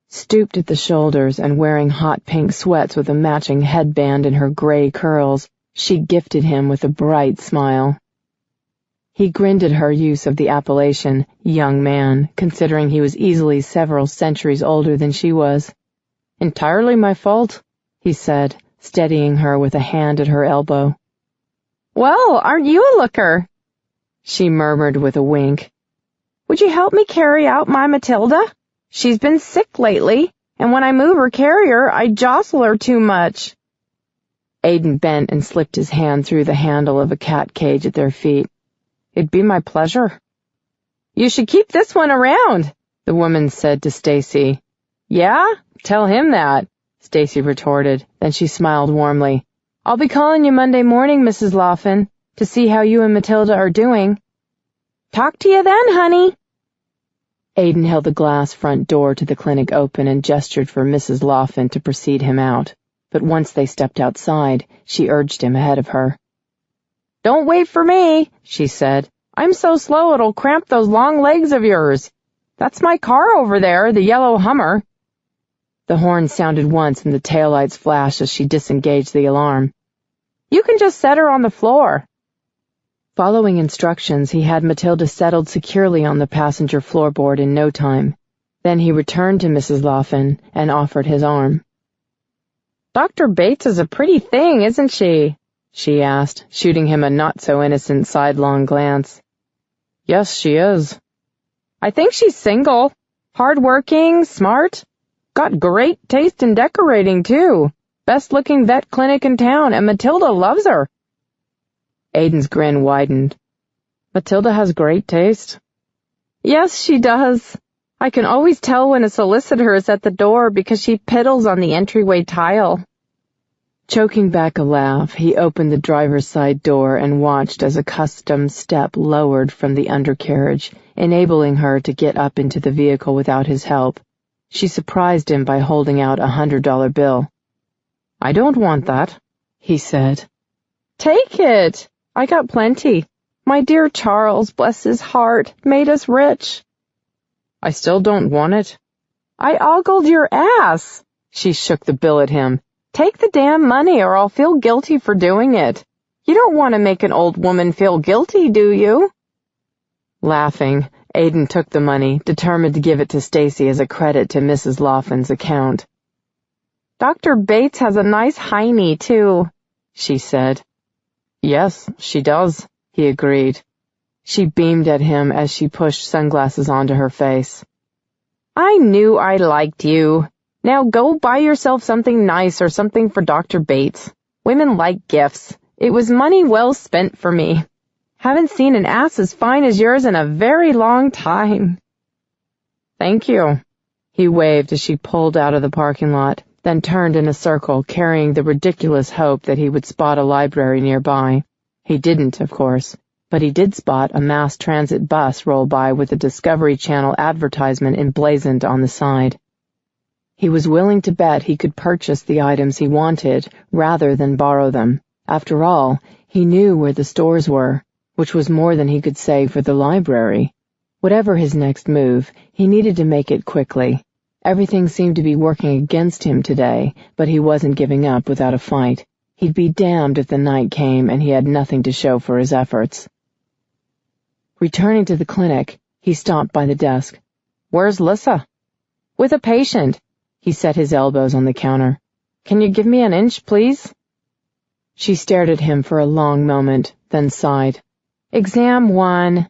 Stooped at the shoulders and wearing hot pink sweats with a matching headband in her gray curls, she gifted him with a bright smile. He grinned at her use of the appellation, young man, considering he was easily several centuries older than she was. "Entirely my fault," he said, steadying her with a hand at her elbow. "Well, aren't you a looker?" she murmured with a wink. "Would you help me carry out my Matilda? She's been sick lately, and when I move or carry her, I jostle her too much." Aiden bent and slipped his hand through the handle of a cat cage at their feet. "It'd be my pleasure." "You should keep this one around," the woman said to Stacy. "Yeah? Tell him that," Stacy retorted. Then she smiled warmly. "I'll be calling you Monday morning, Mrs. Laughlin. to see how you and Matilda are doing. Talk to you then, honey. Aiden held the glass front door to the clinic open and gestured for Mrs. Laughlin to precede him out, but once they stepped outside, she urged him ahead of her. Don't wait for me, she said. I'm so slow it'll cramp those long legs of yours. That's my car over there, the yellow Hummer. The horn sounded once and the taillights flashed as she disengaged the alarm. You can just set her on the floor. Following instructions, he had Matilda settled securely on the passenger floorboard in no time. Then he returned to Mrs. Laughlin and offered his arm. Dr. Bates is a pretty thing, isn't she? She asked, shooting him a not-so-innocent sidelong glance. Yes, she is. I think she's single. Hard-working, smart. Got great taste in decorating, too. Best-looking vet clinic in town, and Matilda loves her. Aiden's grin widened. Matilda has great taste. Yes, she does. I can always tell when a solicitor is at the door because she piddles on the entryway tile. Choking back a laugh, he opened the driver's side door and watched as a custom step lowered from the undercarriage, enabling her to get up into the vehicle without his help. She surprised him by holding out $100 bill. I don't want that, he said. Take it. I got plenty. My dear Charles, bless his heart, made us rich. I still don't want it. I ogled your ass. She shook the bill at him. Take the damn money or I'll feel guilty for doing it. You don't want to make an old woman feel guilty, do you? Laughing, Aiden took the money, determined to give it to Stacy as a credit to Mrs. Laughlin's account. Dr. Bates has a nice hiney, too, she said. Yes, she does, he agreed. She beamed at him as she pushed sunglasses onto her face. I knew I liked you. Now go buy yourself something nice or something for Dr. Bates. Women like gifts. It was money well spent for me. Haven't seen an ass as fine as yours in a very long time. Thank you, he waved as she pulled out of the parking lot, then turned in a circle, carrying the ridiculous hope that he would spot a library nearby. He didn't, of course, but he did spot a mass transit bus roll by with a Discovery Channel advertisement emblazoned on the side. He was willing to bet he could purchase the items he wanted rather than borrow them. After all, he knew where the stores were, which was more than he could say for the library. Whatever his next move, he needed to make it quickly. Everything seemed to be working against him today, but he wasn't giving up without a fight. He'd be damned if the night came and he had nothing to show for his efforts. Returning to the clinic, he stopped by the desk. Where's Lissa? With a patient. He set his elbows on the counter. Can you give me an inch, please? She stared at him for a long moment, then sighed. Exam 1.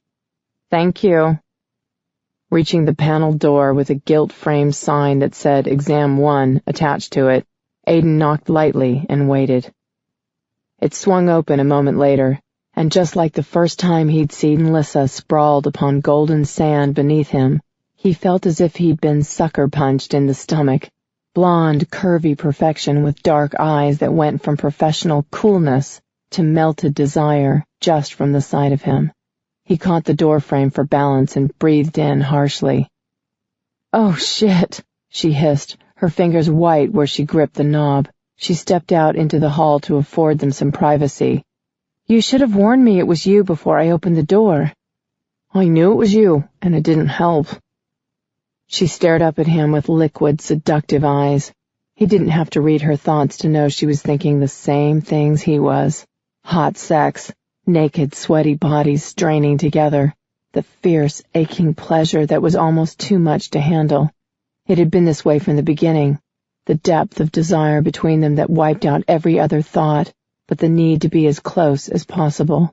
Thank you. Reaching the paneled door with a gilt-framed sign that said Exam 1 attached to it, Aiden knocked lightly and waited. It swung open a moment later, and just like the first time he'd seen Lissa sprawled upon golden sand beneath him, he felt as if he'd been sucker-punched in the stomach. Blonde, curvy perfection with dark eyes that went from professional coolness to melted desire just from the sight of him. He caught the doorframe for balance and breathed in harshly. Oh, shit, she hissed, her fingers white where she gripped the knob. She stepped out into the hall to afford them some privacy. You should have warned me it was you before I opened the door. I knew it was you, and it didn't help. She stared up at him with liquid, seductive eyes. He didn't have to read her thoughts to know she was thinking the same things he was. Hot sex, naked, sweaty bodies straining together, the fierce, aching pleasure that was almost too much to handle. It had been this way from the beginning, the depth of desire between them that wiped out every other thought, but the need to be as close as possible.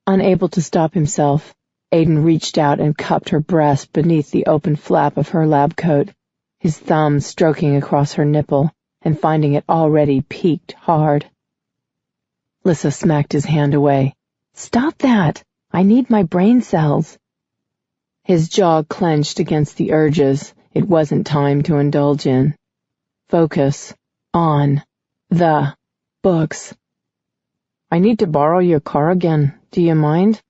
Unable to stop himself, Aiden reached out and cupped her breast beneath the open flap of her lab coat, his thumb stroking across her nipple and finding it already peaked hard. Lissa smacked his hand away. Stop that! I need my brain cells. His jaw clenched against the urges it wasn't time to indulge in. Focus on the books. I need to borrow your car again. Do you mind?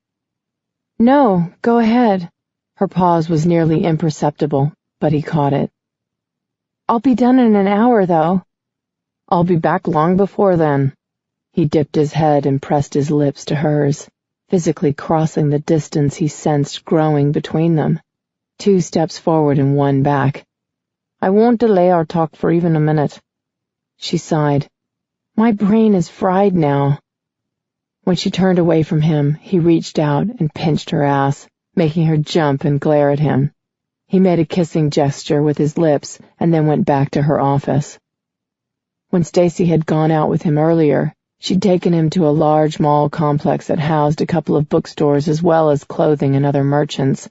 No, go ahead. Her pause was nearly imperceptible, but he caught it. I'll be done in an hour, though. I'll be back long before then. He dipped his head and pressed his lips to hers, physically crossing the distance he sensed growing between them. 2 steps forward and 1 back. I won't delay our talk for even a minute. She sighed. My brain is fried now. When she turned away from him, he reached out and pinched her ass, making her jump and glare at him. He made a kissing gesture with his lips and then went back to her office. When Stacy had gone out with him earlier, she'd taken him to a large mall complex that housed a couple of bookstores as well as clothing and other merchants.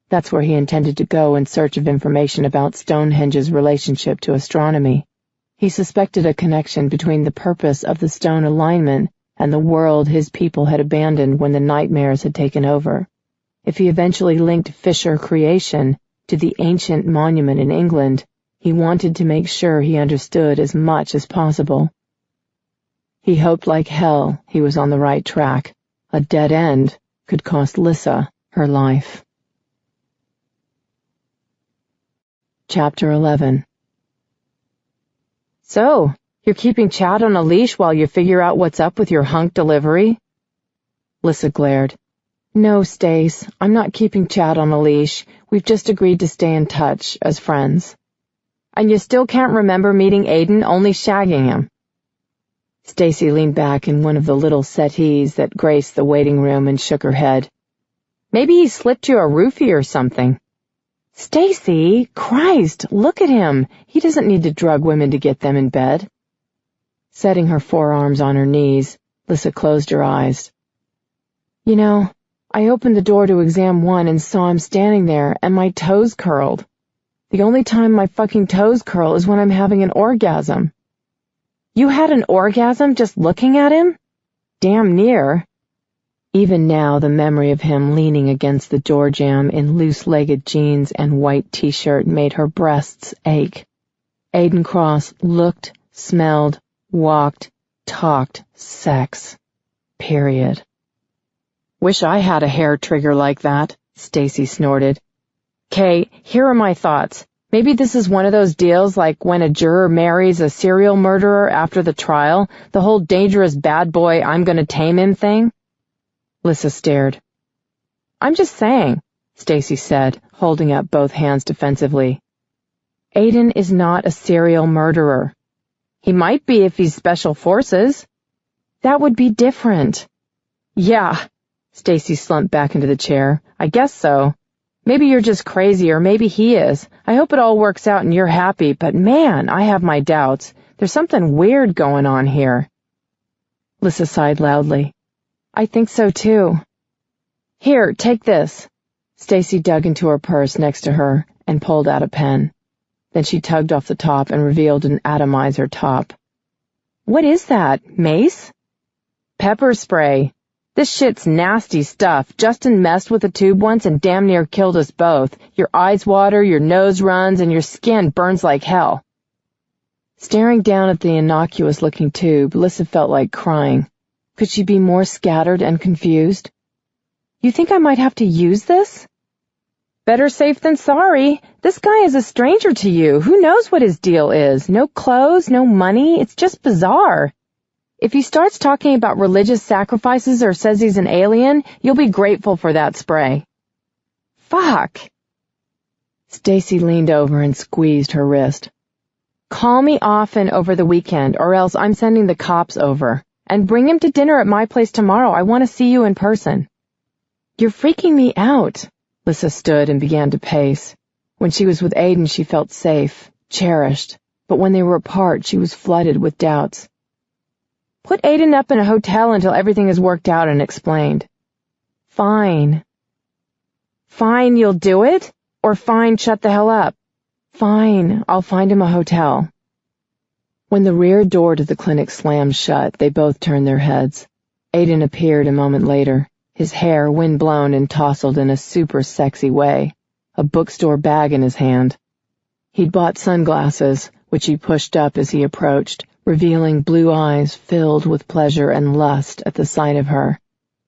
That's where he intended to go in search of information about Stonehenge's relationship to astronomy. He suspected a connection between the purpose of the stone alignment and the world his people had abandoned when the nightmares had taken over. If he eventually linked Fisher creation to the ancient monument in England, he wanted to make sure he understood as much as possible. He hoped like hell he was on the right track. A dead end could cost Lissa her life. Chapter 11. So, you're keeping Chad on a leash while you figure out what's up with your hunk delivery? Lissa glared. No, Stace, I'm not keeping Chad on a leash. We've just agreed to stay in touch as friends. And you still can't remember meeting Aiden, only shagging him? Stacy leaned back in one of the little settees that graced the waiting room and shook her head. Maybe he slipped you a roofie or something. Stacy, Christ, look at him. He doesn't need to drug women to get them in bed. Setting her forearms on her knees, Lissa closed her eyes. You know, I opened the door to exam 1 and saw him standing there, and my toes curled. The only time my fucking toes curl is when I'm having an orgasm. You had an orgasm just looking at him? Damn near. Even now, the memory of him leaning against the door jamb in loose-legged jeans and white t-shirt made her breasts ache. Aiden Cross looked, smelled, walked, talked sex. Period. Wish I had a hair trigger like that, Stacy snorted. Kay, here are my thoughts. Maybe this is one of those deals like when a juror marries a serial murderer after the trial, the whole dangerous bad boy I'm gonna tame him thing? Lissa stared. I'm just saying, Stacy said, holding up both hands defensively. Aiden is not a serial murderer. He might be if he's special forces. That would be different. Yeah, Stacy slumped back into the chair. I guess so. Maybe you're just crazy, or maybe he is. I hope it all works out and you're happy, but man, I have my doubts. There's something weird going on here. Lissa sighed loudly. I think so too. Here, take this. Stacy dug into her purse next to her and pulled out a pen. Then she tugged off the top and revealed an atomizer top. What is that, mace? Pepper spray. This shit's nasty stuff. Justin messed with a tube once and damn near killed us both. Your eyes water, your nose runs, and your skin burns like hell. Staring down at the innocuous-looking tube, Lissa felt like crying. Could she be more scattered and confused? You think I might have to use this? Better safe than sorry. This guy is a stranger to you. Who knows what his deal is? No clothes, no money. It's just bizarre. If he starts talking about religious sacrifices or says he's an alien, you'll be grateful for that spray. Fuck. Stacy leaned over and squeezed her wrist. Call me often over the weekend, or else I'm sending the cops over. And bring him to dinner at my place tomorrow. I want to see you in person. You're freaking me out. Lissa stood and began to pace. When she was with Aiden, she felt safe, cherished, but when they were apart, she was flooded with doubts. Put Aiden up in a hotel until everything is worked out and explained. Fine. Fine, you'll do it? Or fine, shut the hell up? Fine, I'll find him a hotel. When the rear door to the clinic slammed shut, they both turned their heads. Aiden appeared a moment later, his hair wind-blown and tousled in a super sexy way, a bookstore bag in his hand. He'd bought sunglasses, which he pushed up as he approached, revealing blue eyes filled with pleasure and lust at the sight of her.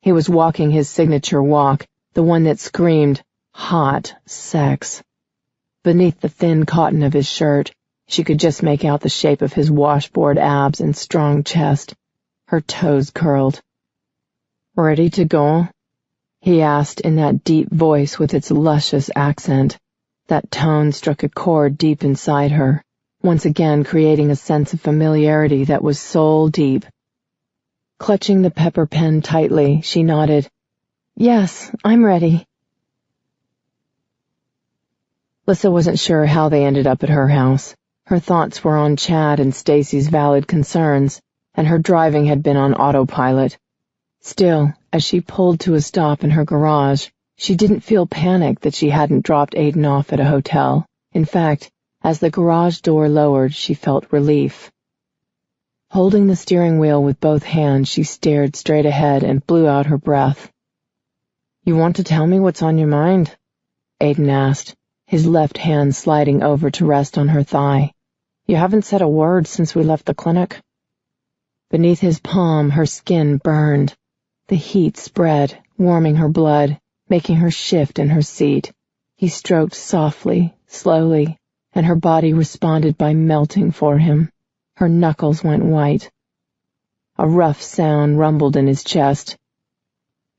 He was walking his signature walk, the one that screamed, hot sex. Beneath the thin cotton of his shirt, she could just make out the shape of his washboard abs and strong chest. Her toes curled. "Ready to go?" he asked in that deep voice with its luscious accent. That tone struck a chord deep inside her, once again creating a sense of familiarity that was soul-deep. Clutching the pepper pen tightly, she nodded. "Yes, I'm ready." Lissa wasn't sure how they ended up at her house. Her thoughts were on Chad and Stacy's valid concerns, and her driving had been on autopilot. Still, as she pulled to a stop in her garage, she didn't feel panicked that she hadn't dropped Aiden off at a hotel. In fact, as the garage door lowered, she felt relief. Holding the steering wheel with both hands, she stared straight ahead and blew out her breath. "You want to tell me what's on your mind?" Aiden asked, his left hand sliding over to rest on her thigh. "You haven't said a word since we left the clinic." Beneath his palm, her skin burned. The heat spread, warming her blood, making her shift in her seat. He stroked softly, slowly, and her body responded by melting for him. Her knuckles went white. A rough sound rumbled in his chest.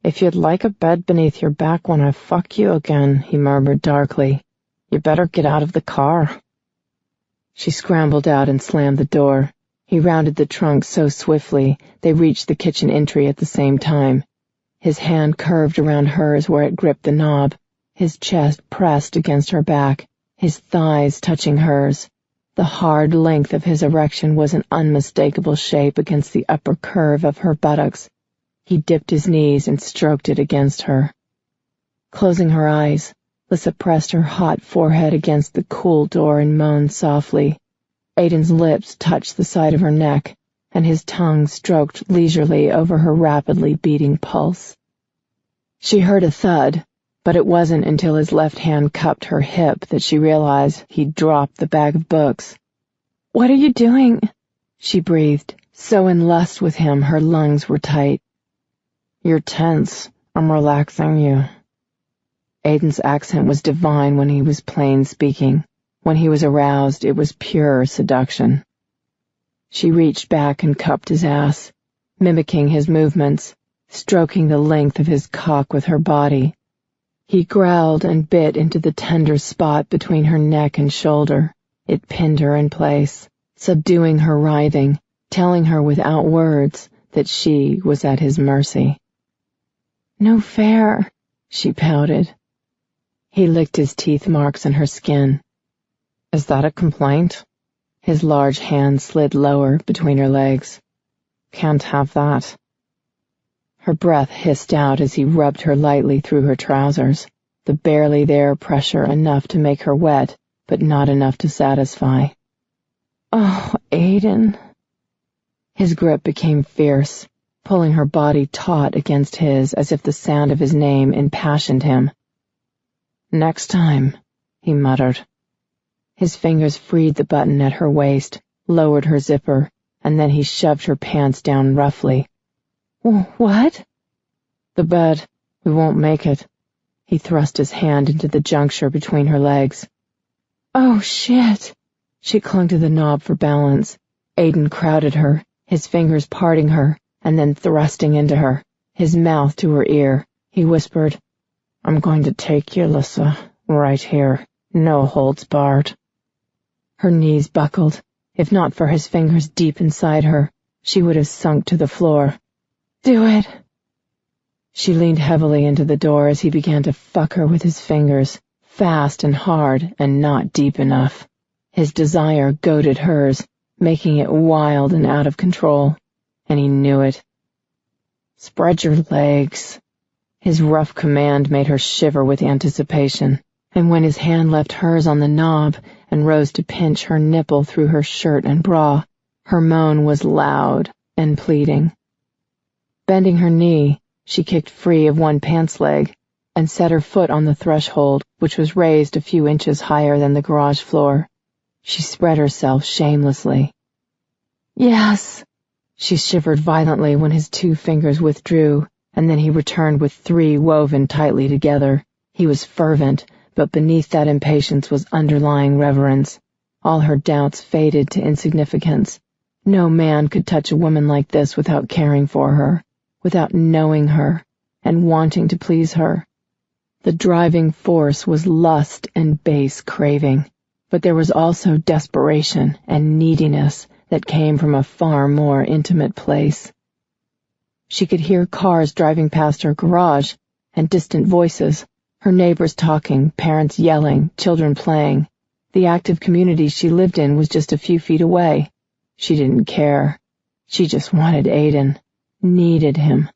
"If you'd like a bed beneath your back when I fuck you again," he murmured darkly, "you better get out of the car." She scrambled out and slammed the door. He rounded the trunk so swiftly they reached the kitchen entry at the same time. His hand curved around hers where it gripped the knob, his chest pressed against her back, his thighs touching hers. The hard length of his erection was an unmistakable shape against the upper curve of her buttocks. He dipped his knees and stroked it against her. Closing her eyes, Lissa pressed her hot forehead against the cool door and moaned softly. Aiden's lips touched the side of her neck, and his tongue stroked leisurely over her rapidly beating pulse. She heard a thud, but it wasn't until his left hand cupped her hip that she realized he'd dropped the bag of books. "What are you doing?" she breathed, so in lust with him her lungs were tight. "You're tense. I'm relaxing you." Aiden's accent was divine when he was plain speaking. When he was aroused, it was pure seduction. She reached back and cupped his ass, mimicking his movements, stroking the length of his cock with her body. He growled and bit into the tender spot between her neck and shoulder. It pinned her in place, subduing her writhing, telling her without words that she was at his mercy. "No fair," she pouted. He licked his teeth marks in her skin. "Is that a complaint?" His large hand slid lower between her legs. "Can't have that." Her breath hissed out as he rubbed her lightly through her trousers, the barely there pressure enough to make her wet, but not enough to satisfy. "Oh, Aiden." His grip became fierce, pulling her body taut against his as if the sound of his name impassioned him. "Next time," he muttered. His fingers freed the button at her waist, lowered her zipper, and then he shoved her pants down roughly. "What?" "The bed. We won't make it." He thrust his hand into the juncture between her legs. "Oh, shit." She clung to the knob for balance. Aiden crowded her, his fingers parting her, and then thrusting into her, his mouth to her ear. He whispered, "I'm going to take you, Lissa, right here. No holds barred." Her knees buckled. If not for his fingers deep inside her, she would have sunk to the floor. "Do it." She leaned heavily into the door as he began to fuck her with his fingers, fast and hard and not deep enough. His desire goaded hers, making it wild and out of control, and he knew it. "Spread your legs." His rough command made her shiver with anticipation, and when his hand left hers on the knob and rose to pinch her nipple through her shirt and bra, her moan was loud and pleading. Bending her knee, she kicked free of one pants leg and set her foot on the threshold, which was raised a few inches higher than the garage floor. She spread herself shamelessly. Yes. She shivered violently when his 2 fingers withdrew, and then he returned with 3 woven tightly together. He was fervent, but beneath that impatience was underlying reverence. All her doubts faded to insignificance. No man could touch a woman like this without caring for her, without knowing her, and wanting to please her. The driving force was lust and base craving, but there was also desperation and neediness that came from a far more intimate place. She could hear cars driving past her garage, and distant voices, her neighbors talking, parents yelling, children playing. The active community she lived in was just a few feet away. She didn't care. She just wanted Aiden, needed him.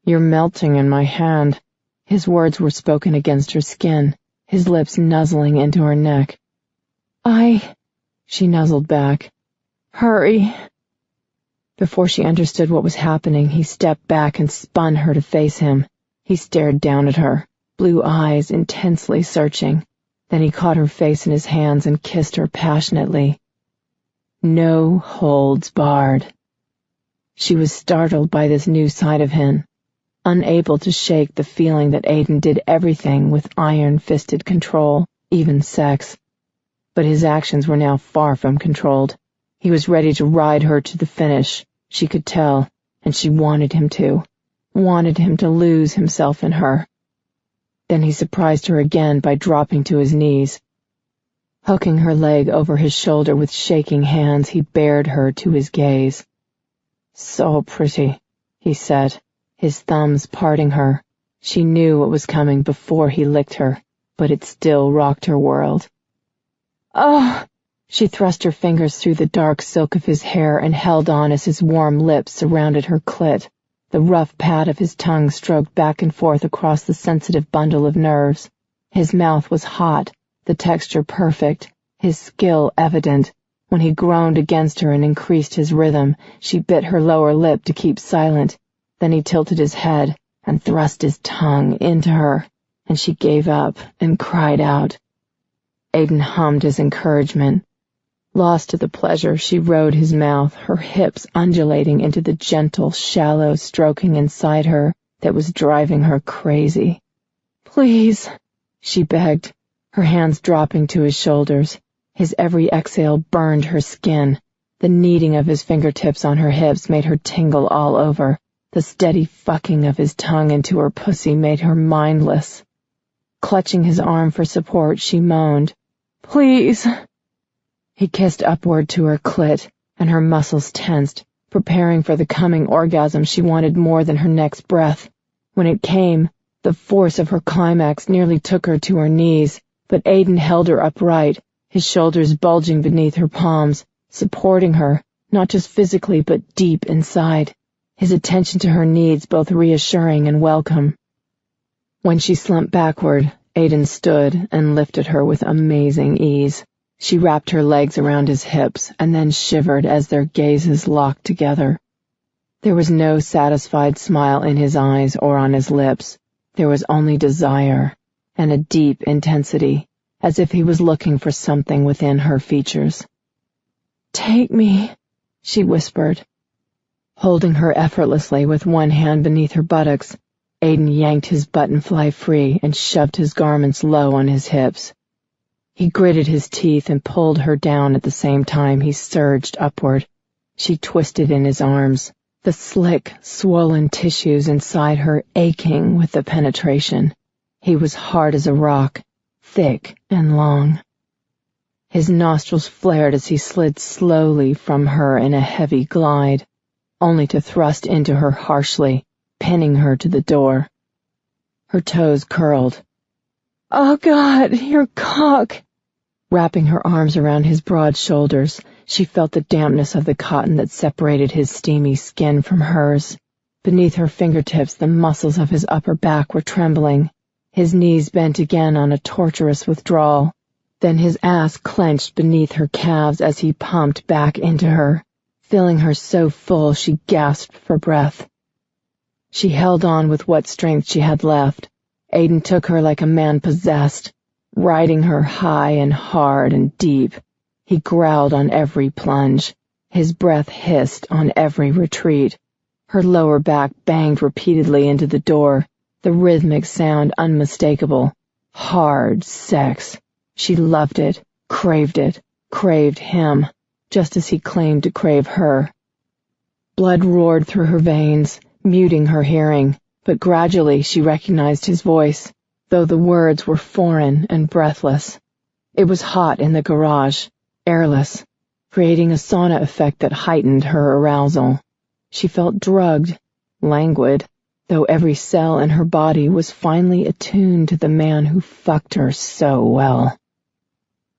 "You're melting in my hand." His words were spoken against her skin, his lips nuzzling into her neck. She nuzzled back. "Hurry." Before she understood what was happening, he stepped back and spun her to face him. He stared down at her, blue eyes intensely searching. Then he caught her face in his hands and kissed her passionately. No holds barred. She was startled by this new side of him, unable to shake the feeling that Aiden did everything with iron-fisted control, even sex. But his actions were now far from controlled. He was ready to ride her to the finish, she could tell, and she wanted him to lose himself in her. Then he surprised her again by dropping to his knees. Hooking her leg over his shoulder with shaking hands, he bared her to his gaze. "So pretty," he said, his thumbs parting her. She knew what was coming before he licked her, but it still rocked her world. "Oh!" She thrust her fingers through the dark silk of his hair and held on as his warm lips surrounded her clit. The rough pad of his tongue stroked back and forth across the sensitive bundle of nerves. His mouth was hot, the texture perfect, his skill evident. When he groaned against her and increased his rhythm, she bit her lower lip to keep silent. Then he tilted his head and thrust his tongue into her, and she gave up and cried out. Aiden hummed his encouragement. Lost to the pleasure, she rode his mouth, her hips undulating into the gentle, shallow stroking inside her that was driving her crazy. "Please," she begged, her hands dropping to his shoulders. His every exhale burned her skin. The kneading of his fingertips on her hips made her tingle all over. The steady fucking of his tongue into her pussy made her mindless. Clutching his arm for support, she moaned, "Please." He kissed upward to her clit, and her muscles tensed, preparing for the coming orgasm she wanted more than her next breath. When it came, the force of her climax nearly took her to her knees, but Aiden held her upright, his shoulders bulging beneath her palms, supporting her, not just physically but deep inside, his attention to her needs both reassuring and welcome. When she slumped backward, Aiden stood and lifted her with amazing ease. She wrapped her legs around his hips and then shivered as their gazes locked together. There was no satisfied smile in his eyes or on his lips. There was only desire and a deep intensity, as if he was looking for something within her features. "Take me," she whispered. Holding her effortlessly with one hand beneath her buttocks, Aiden yanked his button fly free and shoved his garments low on his hips. He gritted his teeth and pulled her down at the same time he surged upward. She twisted in his arms, the slick, swollen tissues inside her aching with the penetration. He was hard as a rock, thick and long. His nostrils flared as he slid slowly from her in a heavy glide, only to thrust into her harshly, pinning her to the door. Her toes curled. "Oh, God, your cock!" Wrapping her arms around his broad shoulders, she felt the dampness of the cotton that separated his steamy skin from hers. Beneath her fingertips, the muscles of his upper back were trembling. His knees bent again on a torturous withdrawal. Then his ass clenched beneath her calves as he pumped back into her, filling her so full she gasped for breath. She held on with what strength she had left. Aiden took her like a man possessed, riding her high and hard and deep. He growled on every plunge. His breath hissed on every retreat. Her lower back banged repeatedly into the door, the rhythmic sound unmistakable. Hard sex. She loved it, craved him, just as he claimed to crave her. Blood roared through her veins, muting her hearing, but gradually she recognized his voice, though the words were foreign and breathless. It was hot in the garage, airless, creating a sauna effect that heightened her arousal. She felt drugged, languid, though every cell in her body was finely attuned to the man who fucked her so well.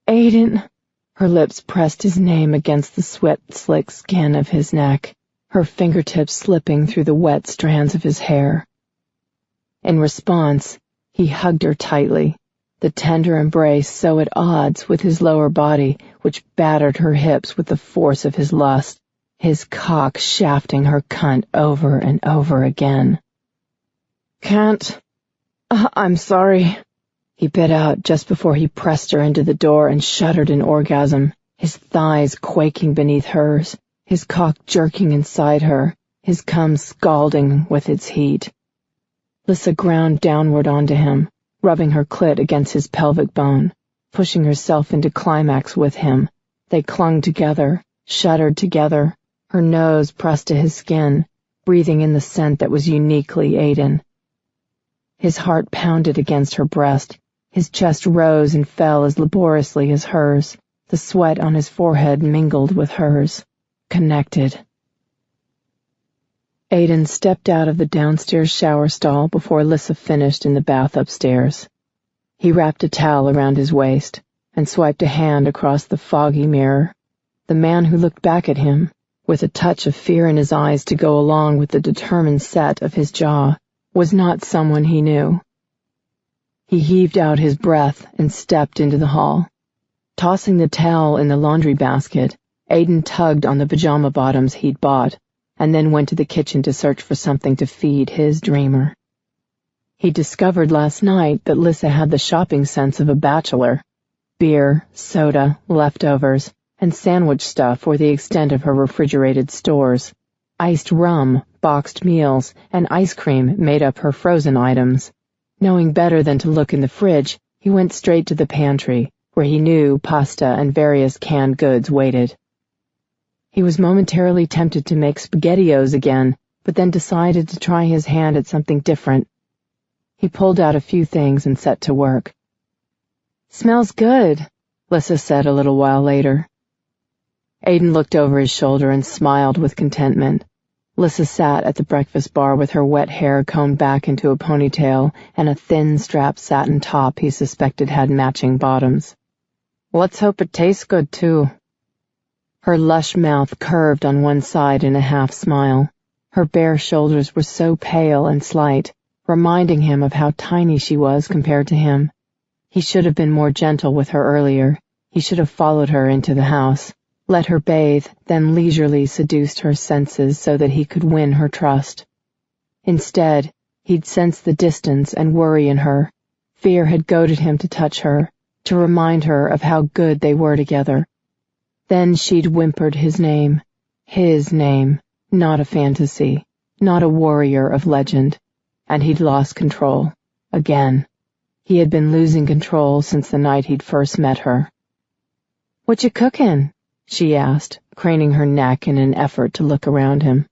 Aiden! Her lips pressed his name against the sweat-slick skin of his neck, her fingertips slipping through the wet strands of his hair. In response, he hugged her tightly, the tender embrace so at odds with his lower body, which battered her hips with the force of his lust, his cock shafting her cunt over and over again. "Can't. I'm sorry," he bit out just before he pressed her into the door and shuddered in orgasm, his thighs quaking beneath hers, his cock jerking inside her, his cum scalding with its heat. Lissa ground downward onto him, rubbing her clit against his pelvic bone, pushing herself into climax with him. They clung together, shuddered together, her nose pressed to his skin, breathing in the scent that was uniquely Aiden. His heart pounded against her breast, his chest rose and fell as laboriously as hers, the sweat on his forehead mingled with hers, connected. Aiden stepped out of the downstairs shower stall before Lissa finished in the bath upstairs. He wrapped a towel around his waist and swiped a hand across the foggy mirror. The man who looked back at him, with a touch of fear in his eyes to go along with the determined set of his jaw, was not someone he knew. He heaved out his breath and stepped into the hall. Tossing the towel in the laundry basket, Aiden tugged on the pajama bottoms he'd bought, and then went to the kitchen to search for something to feed his dreamer. He discovered last night that Lissa had the shopping sense of a bachelor. Beer, soda, leftovers, and sandwich stuff were the extent of her refrigerated stores. Iced rum, boxed meals, and ice cream made up her frozen items. Knowing better than to look in the fridge, he went straight to the pantry, where he knew pasta and various canned goods waited. He was momentarily tempted to make SpaghettiOs again, but then decided to try his hand at something different. He pulled out a few things and set to work. "Smells good," Lissa said a little while later. Aiden looked over his shoulder and smiled with contentment. Lissa sat at the breakfast bar with her wet hair combed back into a ponytail and a thin strapped satin top he suspected had matching bottoms. "Let's hope it tastes good, too." Her lush mouth curved on one side in a half-smile. Her bare shoulders were so pale and slight, reminding him of how tiny she was compared to him. He should have been more gentle with her earlier. He should have followed her into the house, let her bathe, then leisurely seduced her senses so that he could win her trust. Instead, he'd sensed the distance and worry in her. Fear had goaded him to touch her, to remind her of how good they were together. Then she'd whimpered his name, not a fantasy, not a warrior of legend, and he'd lost control, again. He had been losing control since the night he'd first met her. "What you cookin'?" she asked, craning her neck in an effort to look around him.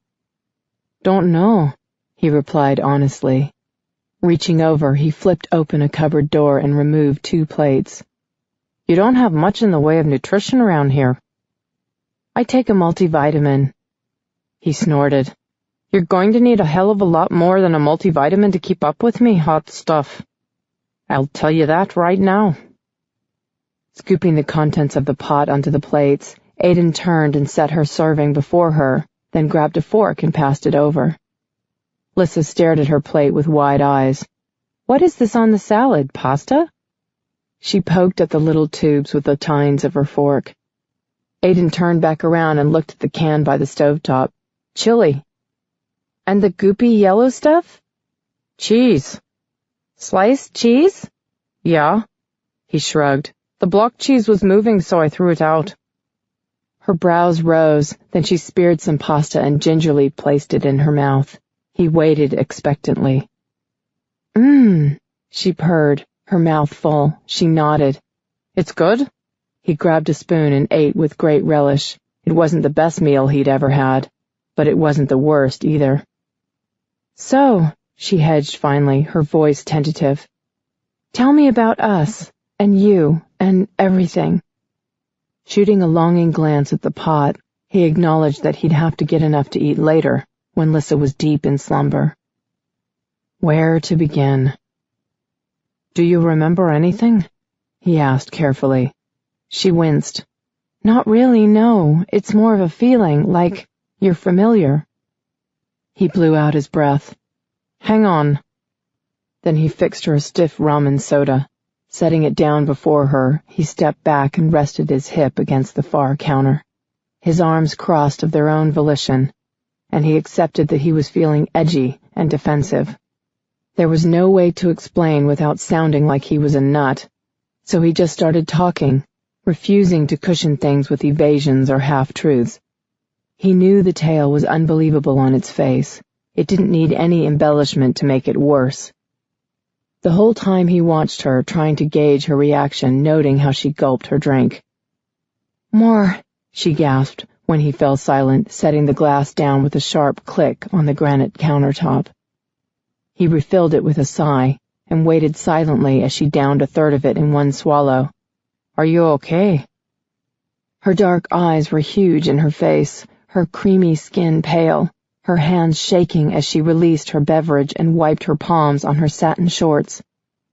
"Don't know," he replied honestly. Reaching over, he flipped open a cupboard door and removed 2 plates. "You don't have much in the way of nutrition around here." "I take a multivitamin." He snorted. "You're going to need a hell of a lot more than a multivitamin to keep up with me, hot stuff. I'll tell you that right now." Scooping the contents of the pot onto the plates, Aiden turned and set her serving before her, then grabbed a fork and passed it over. Lissa stared at her plate with wide eyes. "What is this on the salad, pasta?" She poked at the little tubes with the tines of her fork. Aiden turned back around and looked at the can by the stovetop. "Chili." "And the goopy yellow stuff?" "Cheese." "Sliced cheese?" "Yeah." He shrugged. "The block cheese was moving, so I threw it out." Her brows rose, then she speared some pasta and gingerly placed it in her mouth. He waited expectantly. She purred, her mouth full. She nodded. It's good? He grabbed a spoon and ate with great relish. It wasn't the best meal he'd ever had, but it wasn't the worst either. So, she hedged finally, her voice tentative. Tell me about us, and you, and everything. Shooting a longing glance at the pot, he acknowledged that he'd have to get enough to eat later, when Lissa was deep in slumber. Where to begin? Do you remember anything? He asked carefully. She winced. Not really, no. It's more of a feeling, like you're familiar. He blew out his breath. Hang on. Then he fixed her a stiff rum and soda. Setting it down before her, he stepped back and rested his hip against the far counter. His arms crossed of their own volition, and he accepted that he was feeling edgy and defensive. There was no way to explain without sounding like he was a nut, so he just started talking, refusing to cushion things with evasions or half-truths. He knew the tale was unbelievable on its face. It didn't need any embellishment to make it worse. The whole time he watched her, trying to gauge her reaction, noting how she gulped her drink. More, she gasped when he fell silent, setting the glass down with a sharp click on the granite countertop. He refilled it with a sigh and waited silently as she downed a third of it in one swallow. Are you okay? Her dark eyes were huge in her face, her creamy skin pale, her hands shaking as she released her beverage and wiped her palms on her satin shorts.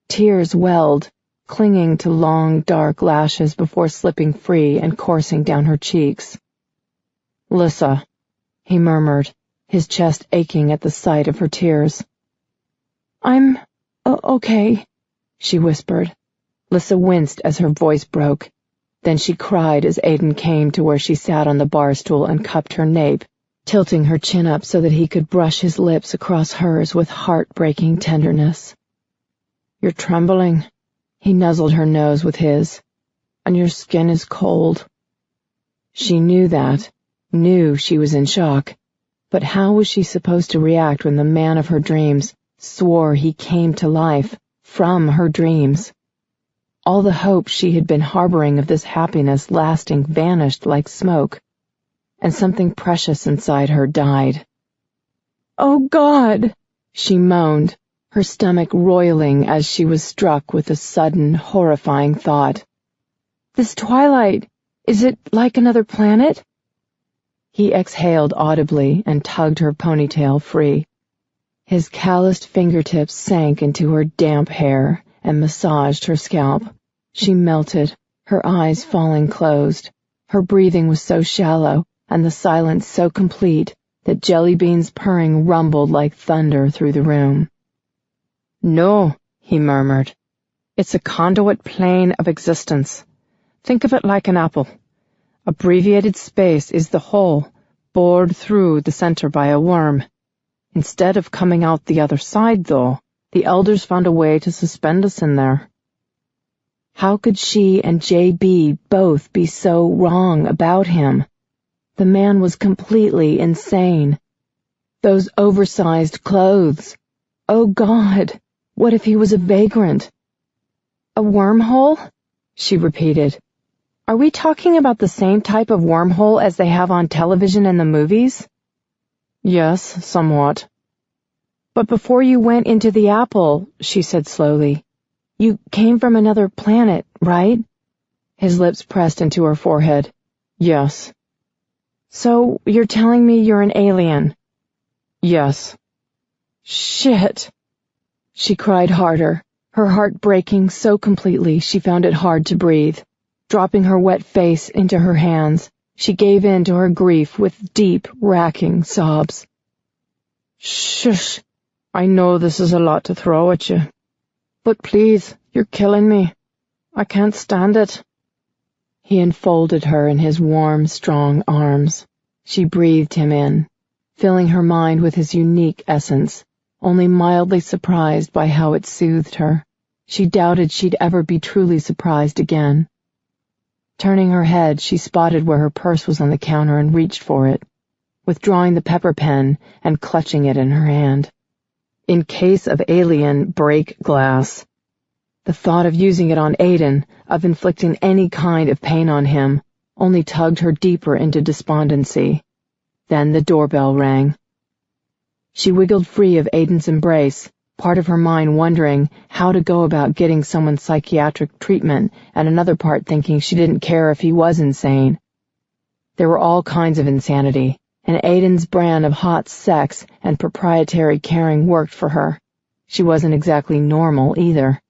Tears welled, clinging to long, dark lashes before slipping free and coursing down her cheeks. Lissa, he murmured, his chest aching at the sight of her tears. I'm okay, she whispered. Lissa winced as her voice broke. Then she cried as Aiden came to where she sat on the bar stool and cupped her nape, tilting her chin up so that he could brush his lips across hers with heart-breaking tenderness. You're trembling, he nuzzled her nose with his, and your skin is cold. She knew that, knew she was in shock, but how was she supposed to react when the man of her dreams swore he came to life from her dreams? All the hope she had been harboring of this happiness lasting vanished like smoke, and something precious inside her died. Oh, God! She moaned, her stomach roiling as she was struck with a sudden, horrifying thought. This twilight, is it like another planet? He exhaled audibly and tugged her ponytail free. His calloused fingertips sank into her damp hair and massaged her scalp. She melted, her eyes falling closed. Her breathing was so shallow, and the silence so complete, that Jellybean's purring rumbled like thunder through the room. No, he murmured. It's a conduit plane of existence. Think of it like an apple. Abbreviated space is the hole, bored through the center by a worm. Instead of coming out the other side, though, the elders found a way to suspend us in there. How could she and J.B. both be so wrong about him? The man was completely insane. Those oversized clothes. Oh, God, what if he was a vagrant? A wormhole? She repeated. Are we talking about the same type of wormhole as they have on television in the movies? Yes, somewhat. But before you went into the apple, she said slowly, you came from another planet, right? His lips pressed into her forehead. Yes. So you're telling me you're an alien? Yes. Shit. She cried harder, her heart breaking so completely she found it hard to breathe. Dropping her wet face into her hands, she gave in to her grief with deep, racking sobs. Shush. I know this is a lot to throw at you. But please, you're killing me. I can't stand it. He enfolded her in his warm, strong arms. She breathed him in, filling her mind with his unique essence, only mildly surprised by how it soothed her. She doubted she'd ever be truly surprised again. Turning her head, she spotted where her purse was on the counter and reached for it, withdrawing the pepper pen and clutching it in her hand. In case of alien, break glass. The thought of using it on Aiden, of inflicting any kind of pain on him, only tugged her deeper into despondency. Then the doorbell rang. She wiggled free of Aiden's embrace, part of her mind wondering how to go about getting someone psychiatric treatment and another part thinking she didn't care if he was insane. There were all kinds of insanity, and Aiden's brand of hot sex and proprietary caring worked for her. She wasn't exactly normal either.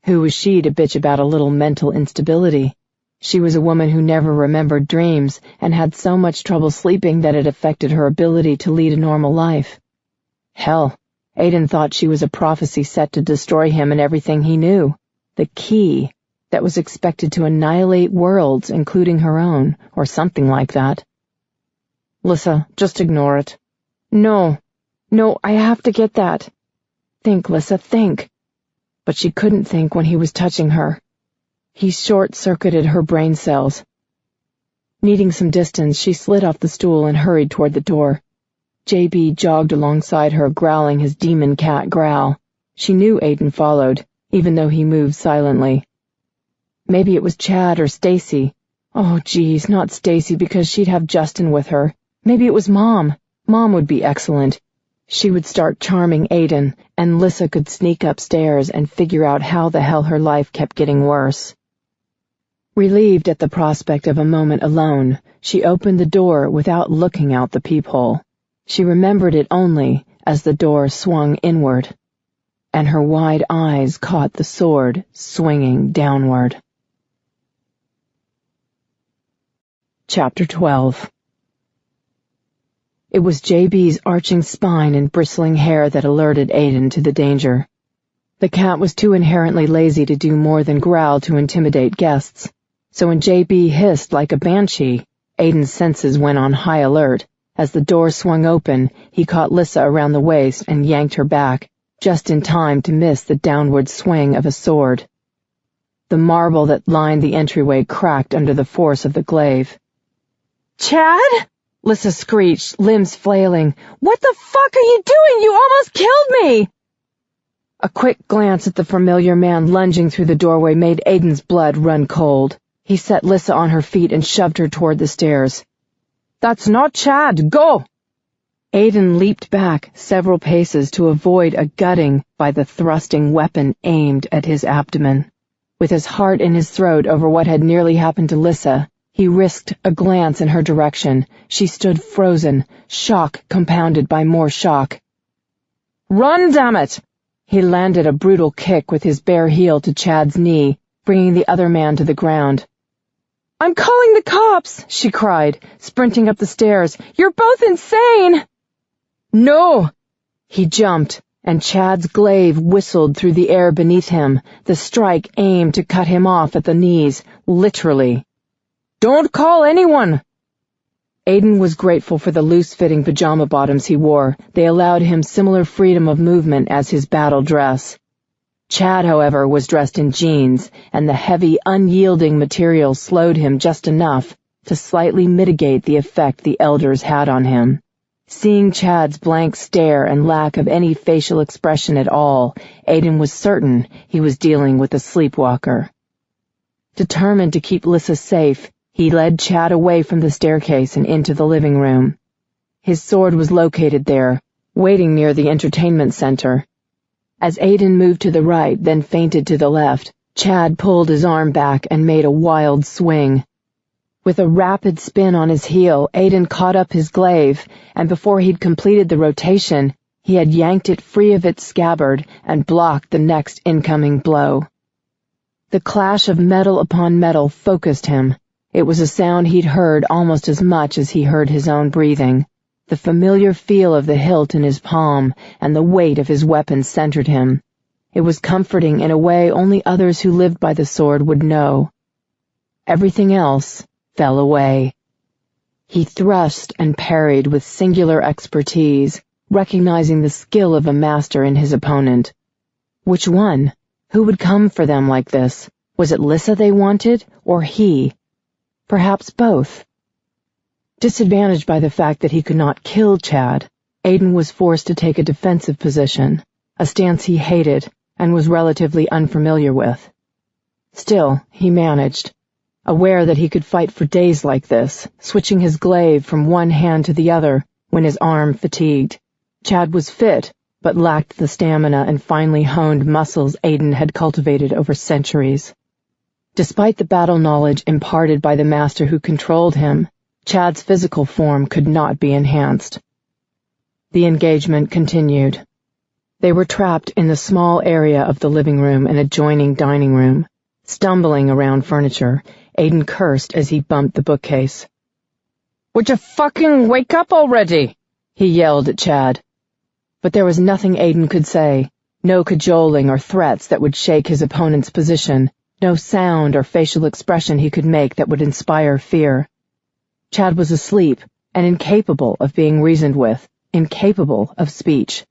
Who was she to bitch about a little mental instability? She was a woman who never remembered dreams and had so much trouble sleeping that it affected her ability to lead a normal life. Hell, Aiden thought she was a prophecy set to destroy him and everything he knew. The key that was expected to annihilate worlds, including her own, or something like that. Lissa, just ignore it. No, I have to get that. Think, Lissa, think. But she couldn't think when he was touching her. He short-circuited her brain cells. Needing some distance, she slid off the stool and hurried toward the door. JB jogged alongside her, growling his demon cat growl. She knew Aiden followed, even though he moved silently. Maybe it was Chad or Stacy. Oh, geez, not Stacy, because she'd have Justin with her. Maybe it was Mom. Mom would be excellent. She would start charming Aiden, and Lissa could sneak upstairs and figure out how the hell her life kept getting worse. Relieved at the prospect of a moment alone, she opened the door without looking out the peephole. She remembered it only as the door swung inward, and her wide eyes caught the sword swinging downward. Chapter 12. It was JB's arching spine and bristling hair that alerted Aiden to the danger. The cat was too inherently lazy to do more than growl to intimidate guests, so when JB hissed like a banshee, Aiden's senses went on high alert. As the door swung open, he caught Lissa around the waist and yanked her back, just in time to miss the downward swing of a sword. The marble that lined the entryway cracked under the force of the glaive. "Chad?" Lissa screeched, limbs flailing. "What the fuck are you doing? You almost killed me!" A quick glance at the familiar man lunging through the doorway made Aiden's blood run cold. He set Lissa on her feet and shoved her toward the stairs. "That's not Chad! Go!" Aiden leaped back several paces to avoid a gutting by the thrusting weapon aimed at his abdomen. With his heart in his throat over what had nearly happened to Lissa, he risked a glance in her direction. She stood frozen, shock compounded by more shock. "Run, damn it!" He landed a brutal kick with his bare heel to Chad's knee, bringing the other man to the ground. "I'm calling the cops!" she cried, sprinting up the stairs. "You're both insane!" "No!" He jumped, and Chad's glaive whistled through the air beneath him, the strike aimed to cut him off at the knees, literally. "Don't call anyone!" Aiden was grateful for the loose-fitting pajama bottoms he wore. They allowed him similar freedom of movement as his battle dress. Chad, however, was dressed in jeans, and the heavy, unyielding material slowed him just enough to slightly mitigate the effect the elders had on him. Seeing Chad's blank stare and lack of any facial expression at all, Aiden was certain he was dealing with a sleepwalker. Determined to keep Lissa safe, he led Chad away from the staircase and into the living room. His sword was located there, waiting near the entertainment center. As Aiden moved to the right, then feinted to the left, Chad pulled his arm back and made a wild swing. With a rapid spin on his heel, Aiden caught up his glaive, and before he'd completed the rotation, he had yanked it free of its scabbard and blocked the next incoming blow. The clash of metal upon metal focused him. It was a sound he'd heard almost as much as he heard his own breathing. The familiar feel of the hilt in his palm and the weight of his weapon centered him. It was comforting in a way only others who lived by the sword would know. Everything else fell away. He thrust and parried with singular expertise, recognizing the skill of a master in his opponent. Which one? Who would come for them like this? Was it Lissa they wanted, or he, Perhaps both. Disadvantaged by the fact that he could not kill Chad, Aiden was forced to take a defensive position, a stance he hated and was relatively unfamiliar with. Still, he managed, aware that he could fight for days like this, switching his glaive from one hand to the other when his arm fatigued. Chad was fit, but lacked the stamina and finely honed muscles Aiden had cultivated over centuries. Despite the battle knowledge imparted by the master who controlled him, Chad's physical form could not be enhanced. The engagement continued. They were trapped in the small area of the living room and adjoining dining room. Stumbling around furniture, Aiden cursed as he bumped the bookcase. "Would you fucking wake up already?" he yelled at Chad. But there was nothing Aiden could say, no cajoling or threats that would shake his opponent's position, no sound or facial expression he could make that would inspire fear. Chad was asleep and incapable of being reasoned with, incapable of speech.